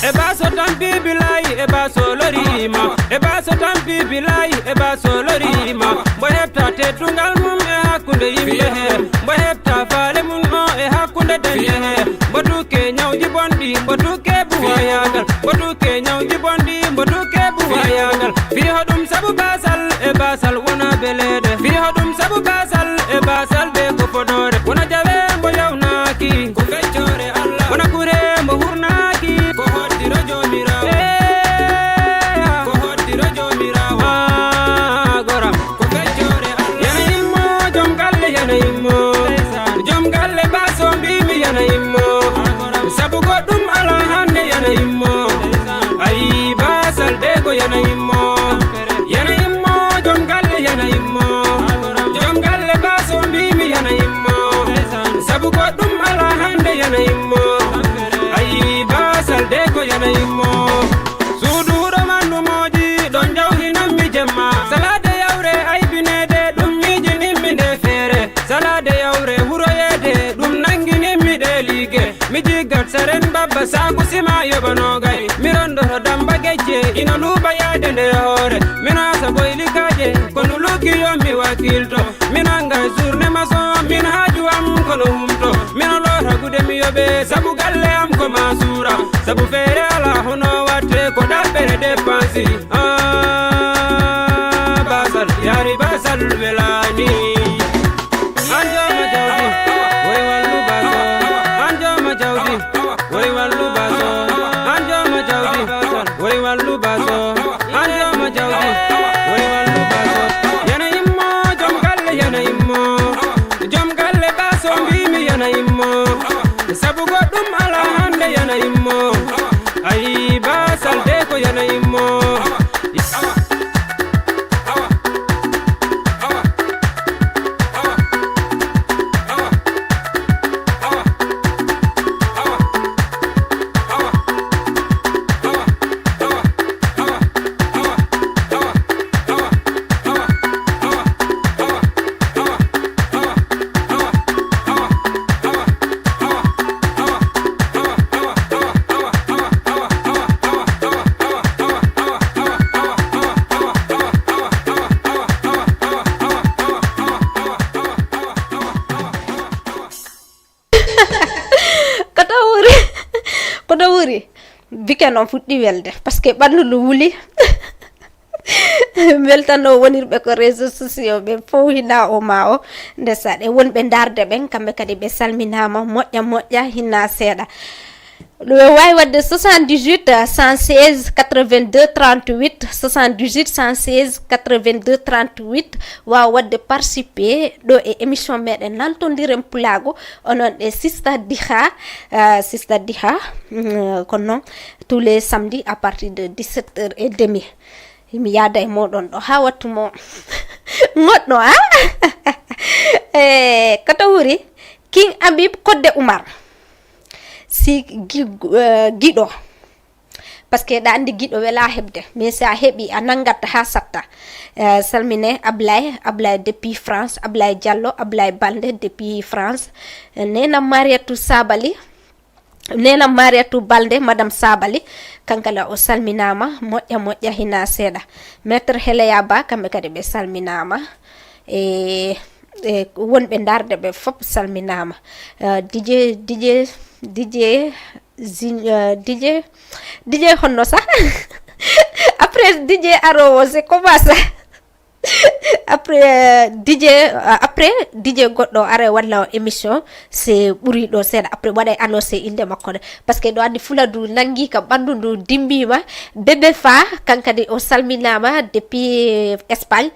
Speaker 13: e baso tampi bilayi e baso lorima e baso tampi bilayi e baso lorima mbo heɓta teddugal mum e hakkunde yimɓe he mbo heɓta faale mum o e hakkunde dañde he mbo tukke ñawji bonɗi mbo tukke buwayagal mbo tukke ñawji bonɗi mbo tukke buwayagal fi hoɗum sabu Basal e Basal wona belede fi hoɗum sabu Basal e Basal de ko fodore wona jawe mbo yawnaki ko feccore Allah wona kure mbo hurnaki ko hoddiro jomirawo ko hoddiro jomirawo goram ko feccore Allah yana immo joom galle yana immo joom galle baso mbimi yana immo sabu goɗɗum ala hande yana immo ayi Basal de ko yana immo joom galle yana immo joom galle baso mbimi yana immo sabu goɗɗum ala hande yana immo ayi Basal de ko yana immo suudu wuro mandu moƴi ɗon jawhinanmi jemma salade yawre aybinede ɗum mijininmi nde feere salade yawre huroyede ɗum nangininmi ɗe ligue mi jiggat saren babba saku sima yoɓanogay mi rondoto damba gecce ina luuɓa yaade nde hoore mina sa boylikaje kono luggiyomi wakilto minanga journée maçon min haaju am kono humto mina loota gude mi yoɓe sabu galle am ko masura sabu feere ala hono watte ko ɗaɓɓere dépensi Basal yari Basal welani anjoma jawdi woy wallu baso anjoma jawdi woy wallu baso anjoma jawdi way wallu baso ando ma jawdi way wallu baso yana immo jom galle yana immo jom galle baso mbimi yana immo sabu goddum ala hande yana immo ay basal de ko yana immo
Speaker 1: bike non fuɗɗi welde parce que ɓandu ndu wuli weltano wonirɓe ko réseaux sociaux ɓe fof hina o ma o ndesaɗe wonɓe darde ɓen kamɓe kadi ɓe salminama moƴƴa hinna seeɗa ɗo wawi wadde 78 116 82 38 78 116 82 38 wawa wadde participer ɗo e émission meɗen nantodiren pulago onon ɗe Sister Diha kono noon tous les samedis à partir de 17h30 mi yaada e moɗon ɗo ha wattumo goɗɗo koto wuri King Habib Kodde Oumar si giɗo parce que ɗa andi giɗo wela hebde mais si a heeɓi a nangat ha satta salmine Ablaye depuis France Ablaye Diallo Ablaye Balde depuis France nena Mariatou Balde madame Sabali kankala o salminama moƴƴa hina seeɗa maître Heleya Ba kamɓe kadi ɓe salminama e wonɓe darde ɓe fop salminama DJ honno sa après DJ arowo c'est comment ça après DJ goɗɗo are walla émission c'est ɓuri ɗo seeɗa après waɗa annoncé inde makko de parce que ɗo andi fuladu nangi kam ɓandu ndu dimbima bébé fa kankadi o salminama depuis Espagne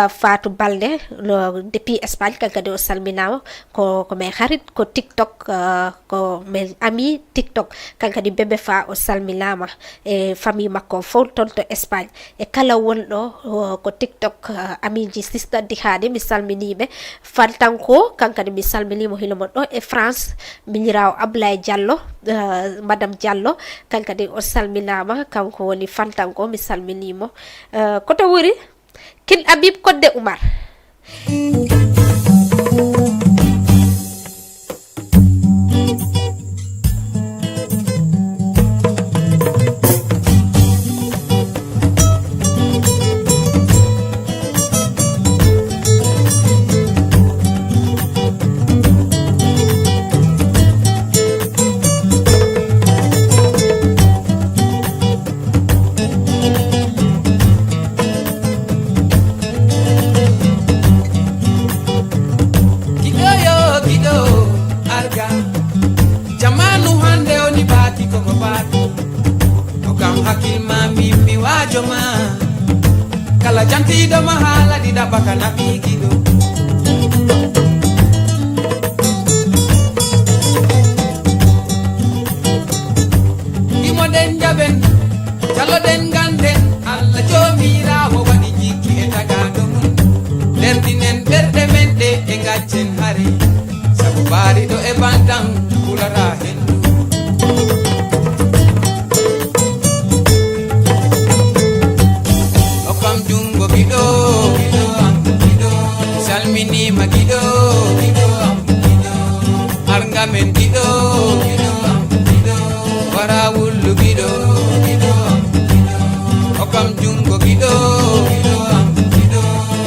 Speaker 1: Fatou Balde depuis Espagne kankadi o salminama ko men harit ko TikTok ko men ami TikTok kankadi bébé fa o salminama e famille makko fof toon to Espagne e kala wonɗo ko TikTok amiji Sister Dihade mi salminiɓe Fantanko kankadi mi salminimo hilomon ɗo e France miñirawo Ablaye Diallo madame Diallo kankadi o salminama kanko woni Fantanko mi salminimo koto wuri King Habib Kodde Oumar kala jantiɗo ma haala ɗiɗa baka naɓigiɗo imoɗen jaɓen jaloɗen ganden Allah jomirawo waɗi jikki e tagaɗo mum lerɗinen ɓerɗe men ɗe e gaccen haare sabu baariɗo e bantan kulata hendu salminima giɗo argamen giɗo wara wullu giɗo okam jungo giɗo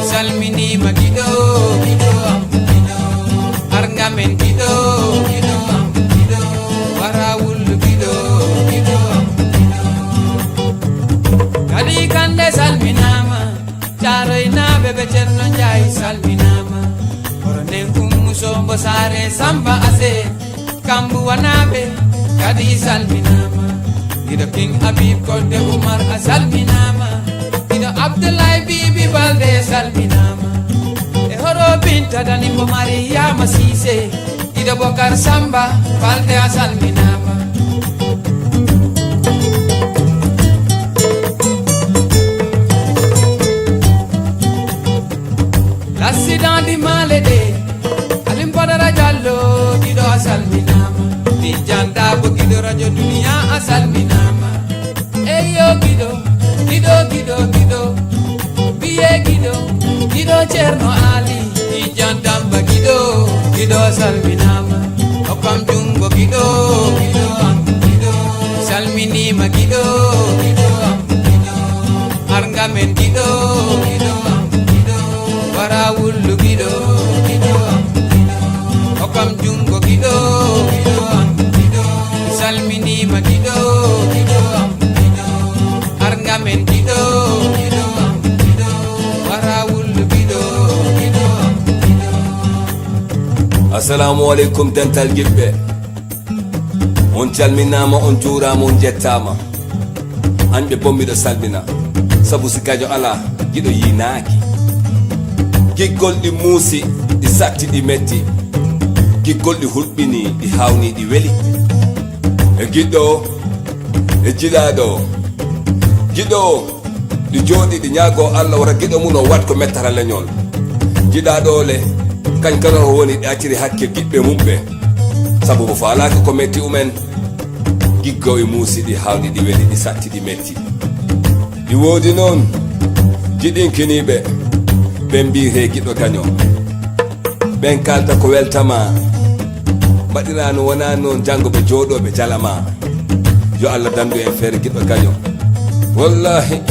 Speaker 1: salminima giɗo argamen giɗo wara wullu giɗo kadi kande salminama jaroynaɓe ɓe ceerno Njaay salminama oronen kummusombo saare Samba Ase kambu wanaɓe kadi salminama
Speaker 14: Ido King Habib Konde Umar a salminama. Ido Abdoulaye Bibi Balde salminama. E horo binta dani ko Mariama Cissé. Ido Bokar Samba Balde a salminama. L'accident di Malede Alim Badara Diallo Gido a salminama. Di Jandabo Gido Radio Dunia a salminama. Eyo Gido, Gido, Gido, Gido Biye Gido, Gido Cerno Ali. Di Jandamba Gido, Gido a salminama. Okam Jungo Gido, Gido am Gido salminima Gido, Gido am Gido Arngamen Gido, Gido am Gido Warawulu Gido, Gido am Gido Okam Jungo Gido, Gido am Gido salminima Gido, Gido am Gido Arngamen Gido, Gido am Gido Warawulu Gido, Gido am Gido.
Speaker 15: Assalamu alaikum dental gibbe. On calminama, on jurama, on jettama. Anɓe bommiɗo salmina sabu sikajo ala giɗo yinaki. Giggol ɗi muusi ɗi satti ɗi metti. Giggol ɗi hulɓini ɗi hawni ɗi weli. E giɗɗo e jilaɗo giɗo ɗi jooɗi ɗi ñaago Allah wata giɗo mum o wat ko mettata leñol. Jiɗaɗole kañ kala o woni ɗi acciri hakke giɓɓe mumɓe sabu mo faalaka ko metti umen. Giggo e muusi ɗi hawni ɗi weli ɗi satti ɗi metti. Ɗi woodi noon jiɗinkiniɓe ɓen mbiyete giɗo kaño. Ɓen kalta ko weltama mbaɗirano wona noon janngo ɓe jooɗoɓe jalama. Yo Allah dandu en feere giɗo kaño. Wallahi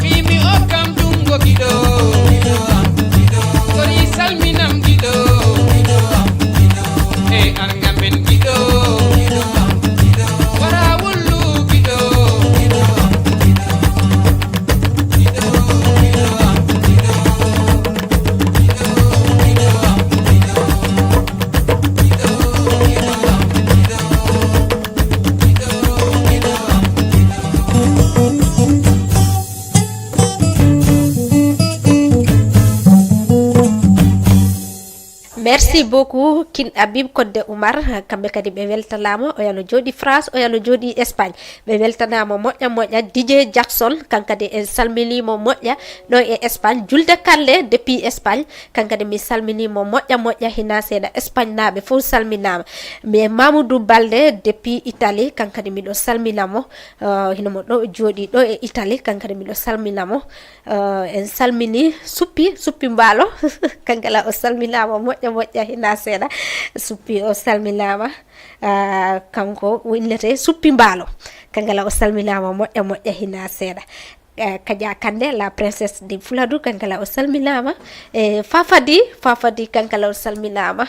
Speaker 14: Mimi Okam Jungo Gido, Gido am Gido Kori salminam Gido, Gido am Gido E Arngamen Gido, Gido am Gido Warawulu Gido, Gido am Gido Gido, Gido am Gido Gido, Gido am Gido Gido, Gido am Gido Gido, Gido am
Speaker 1: Merci beaucoup Kin Habib Kodde Umar kamɓe kadi ɓe weltanama o yano jooɗi France o yano jooɗi Espagne ɓe weltanama moƴƴa moƴƴa DJ Jackson kankadi en salminimo moƴƴa ɗo e Espagne Julde Kalle depuis Espagne kankadi mi salminimo moƴƴa moƴƴa hina seeɗa Espagne naɓe fof salminama mais Mamoudou Balde depuis Italie kankadi miɗo salminamo hinomo ɗo jooɗi ɗo e Italie kankadi miɗo salminamo en salmini suppi mbaalo kankala o salminama moƴƴa moƴƴa hina seeɗa suppi o salminama kanko winnete suppi mbaalo kankala o salminama moƴƴa moƴƴa hina seeɗa Kadia Kande la princesse de Fuladu kankala o salminama Fafadi kankala o salminama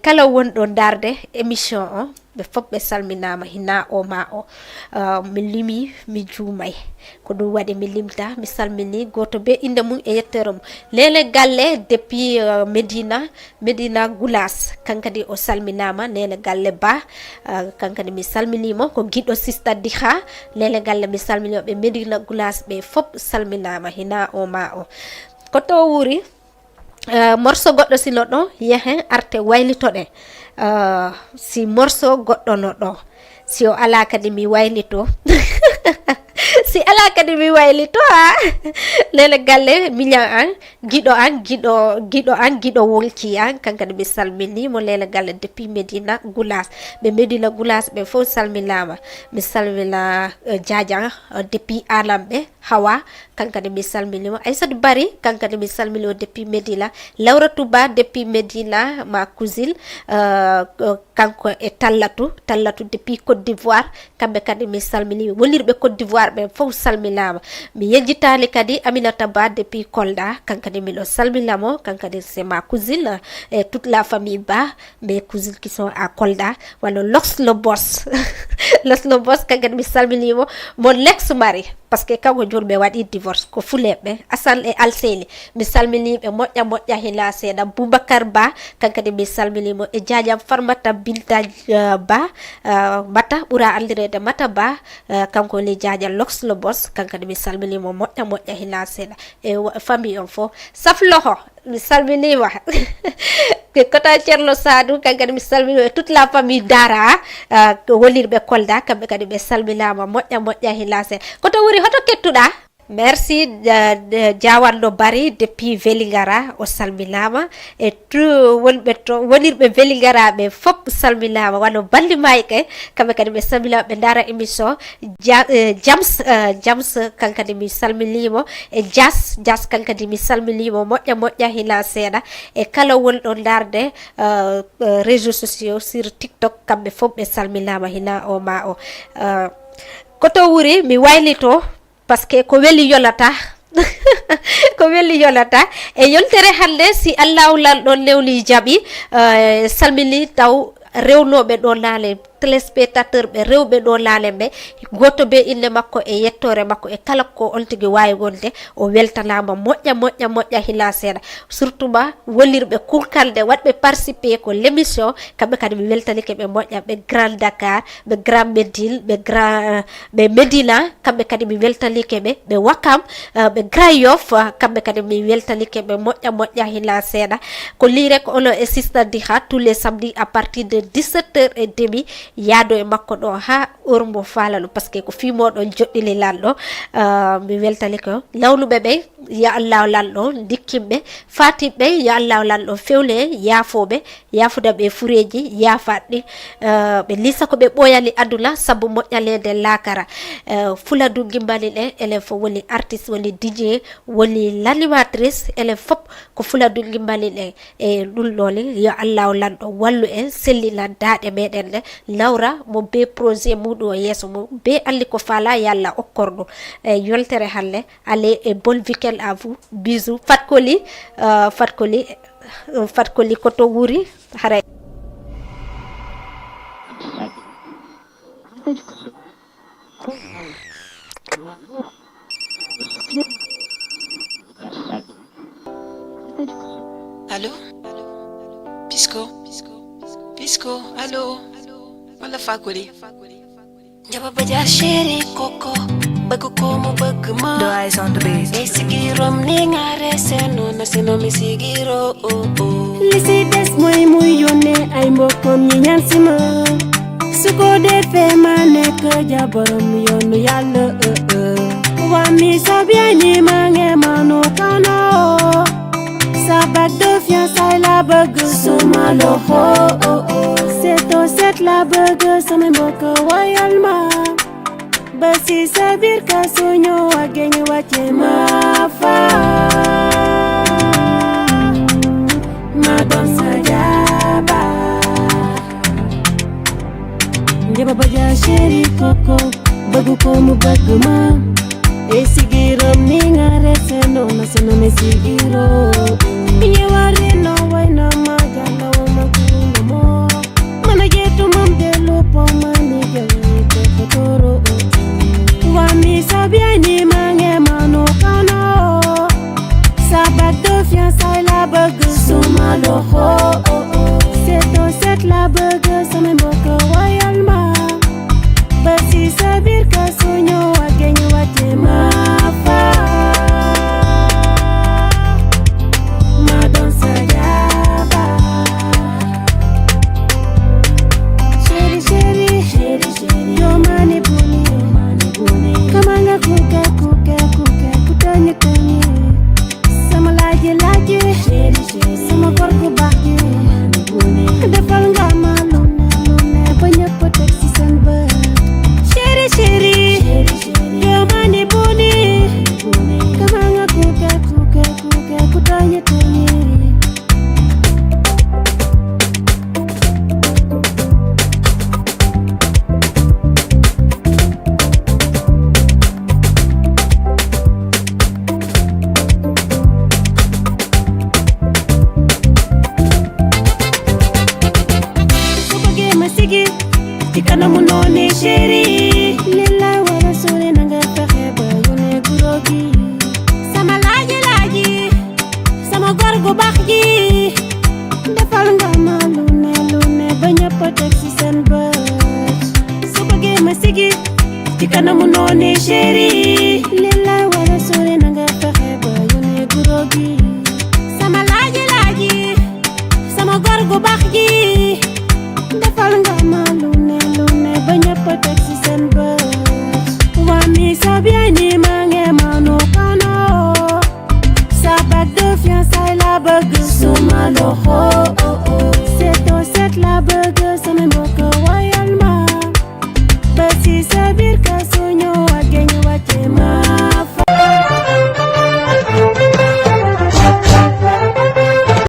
Speaker 1: kala wonɗo darde émission o ɓe fof ɓe salminama hina o ma o mi limi mi juumay ko ɗum waɗi mi limta mi salmini goto be inde mum e yettere mum Lele Galle depuis Medina Goulas kankadi o salminama Lele Galle Ba kankadi mi salminimo ko giɗɗo sista Diha Lele Galle mi salminimo ɓe Medina Goulas ɓe fof salminama hina o ma o ko to wuri morceau goɗɗo sino ɗo yehen arte waylitoɗe si morceau goɗɗo no ɗo si o ala kadi mi waylito si ala kadi mi waylito Lele Galle miñan an giɗo wolki an kankadi mi salminimo Lele Galle depuis Medina Goulas ɓe Medina Goulas ɓe fof salminama mi salmina Diadian depuis Alam ɓe Hawa kankadi mi salminimo Aissatou Bari kankadi mi salminimo depuis Medina Laura Touba depuis Medina ma cousine kanko e Tallatu depuis Côte d'Ivoire kamɓe kadi mi salminimi wonirɓe Côte d'Ivoire be fof salminama mi yejjitali kadi Aminata Ba depuis Kolda kankadi mi lo salminamo kankadi c'est ma cousine et toute la famille Ba mes cousines qui sont à Kolda wala Lox le boss Lox le boss kankadi mi salminimo mon ex mari parce que kanko jurbe wadi divorce ko fulebe Assane e Alseli mi salminibe moƴƴa hila seeda Boubacar Ba kankadi mi salminimo e Jajam Farmata Binta Ba mata ɓura andirede Mata Ba kanko le Jaja Lox le boss kankadi mi salminimo moƴƴa hila seeda e famille on fo safloho mi salminima ke kota Cerno Sadou kankadi mi salminimo e toute la famille Dara ko wolirɓe Kolda kamɓe kadi ɓe salminama moƴƴa hila seeda koto wuri hoto kettuɗa merci Diawando Bari depuis Vélingara o salminama e tout wonɓe to wonirɓe Vélingara ɓe fop salminama wano balli mayke kamɓe kadi ɓe salminama ɓe dara émission Jams kankadi mi salminimo e Jas kankadi mi salminimo moƴƴa hila seeɗa e kala wonɗo darde réseaux sociaux sur TikTok kamɓe fop ɓe salminama hina o ma o koto wuri mi waylito parce que ko weli yolata ko weli yolata e yontere hande si Allahu lalɗo lewli jaɓi salmini taw rewnoɓe ɗo laale téléspectateur ɓe rewɓe ɗo laale ɓe goto be inde makko e yettore makko e kala ko on tigi wawi wonde o weltanama moƴƴa hila seeɗa surtout ba wolirɓe kulkalde waɗɓe participer ko l'émission kamɓe kadi mi weltanike ɓe moƴƴa ɓe Grand Dakar ɓe Grand Médine ɓe Médina kamɓe kadi mi weltanike ɓe Wakam ɓe Grand Yoff kamɓe kadi mi weltanike ɓe moƴƴa hila seeɗa ko lire ko ono e Sister Diha tous les samedis à partir de 17h30 yaado e makko ɗo ha heure mo falalo parce que ko fimoɗo joɗɗili lalɗo mi weltani ko lawnuɓe ɓe ya Allah lalɗo dikkimɓe fatibɓe ya Allah lalɗo fewle yaafoɓe yaafuda ɓe fureji yaafaɗɗi ɓe lisa ko ɓe ɓoyali aduna saabu moƴƴalede lakara Fuladu Gimbali ɗe elen fo woni artiste woni DJ woni l'animatrice elen fop ko Fuladu Gimbali ɗe e ɗum ɗoni yo Allah lalɗo wallu en sellina daɗe meɗen ɗe lawra mo be projet muɗum o yeeso mum be andi ko faala yalla okkorɗo e yoltere halle allez et bon week-end à vous bisous Fatkoli koto wuri haray
Speaker 16: Allô Pisco allô wala Fakoli jaba baja chéri koko bëgg ko mu bëgg ma do eyes on the beat e sigirom ni ngare seno na seno mi sigiro li si des mooy muy yónnee ay mbokkam ñi ñaan si ma su ko defee ma nekk jabaram yoonu yàlla wa mi sabia ni ma nge mano kano sa bague de fiançailles la bëgg suma loxo seto set la bëgg sama mbokk wayal ma ba si sa biir ka suñu wàggee ñu wàcce ma fa ma doon sa jaaba njaba baja chéri koko bëgg ko mu bëgg ma e sigiram ni nga rese no na seno me sigiro ñewari no way na ma jalla wo ma kuno mo mana jetu mam de lo po mani jete fotoro wa mi sabia ni mange mano kano sa bague de fiançailles la bëgg suma loxo seto set la bëgg sama mbokk wayal ma ba si sa biir ka suñu wàggee ñu wàcce ma fa oh, oh.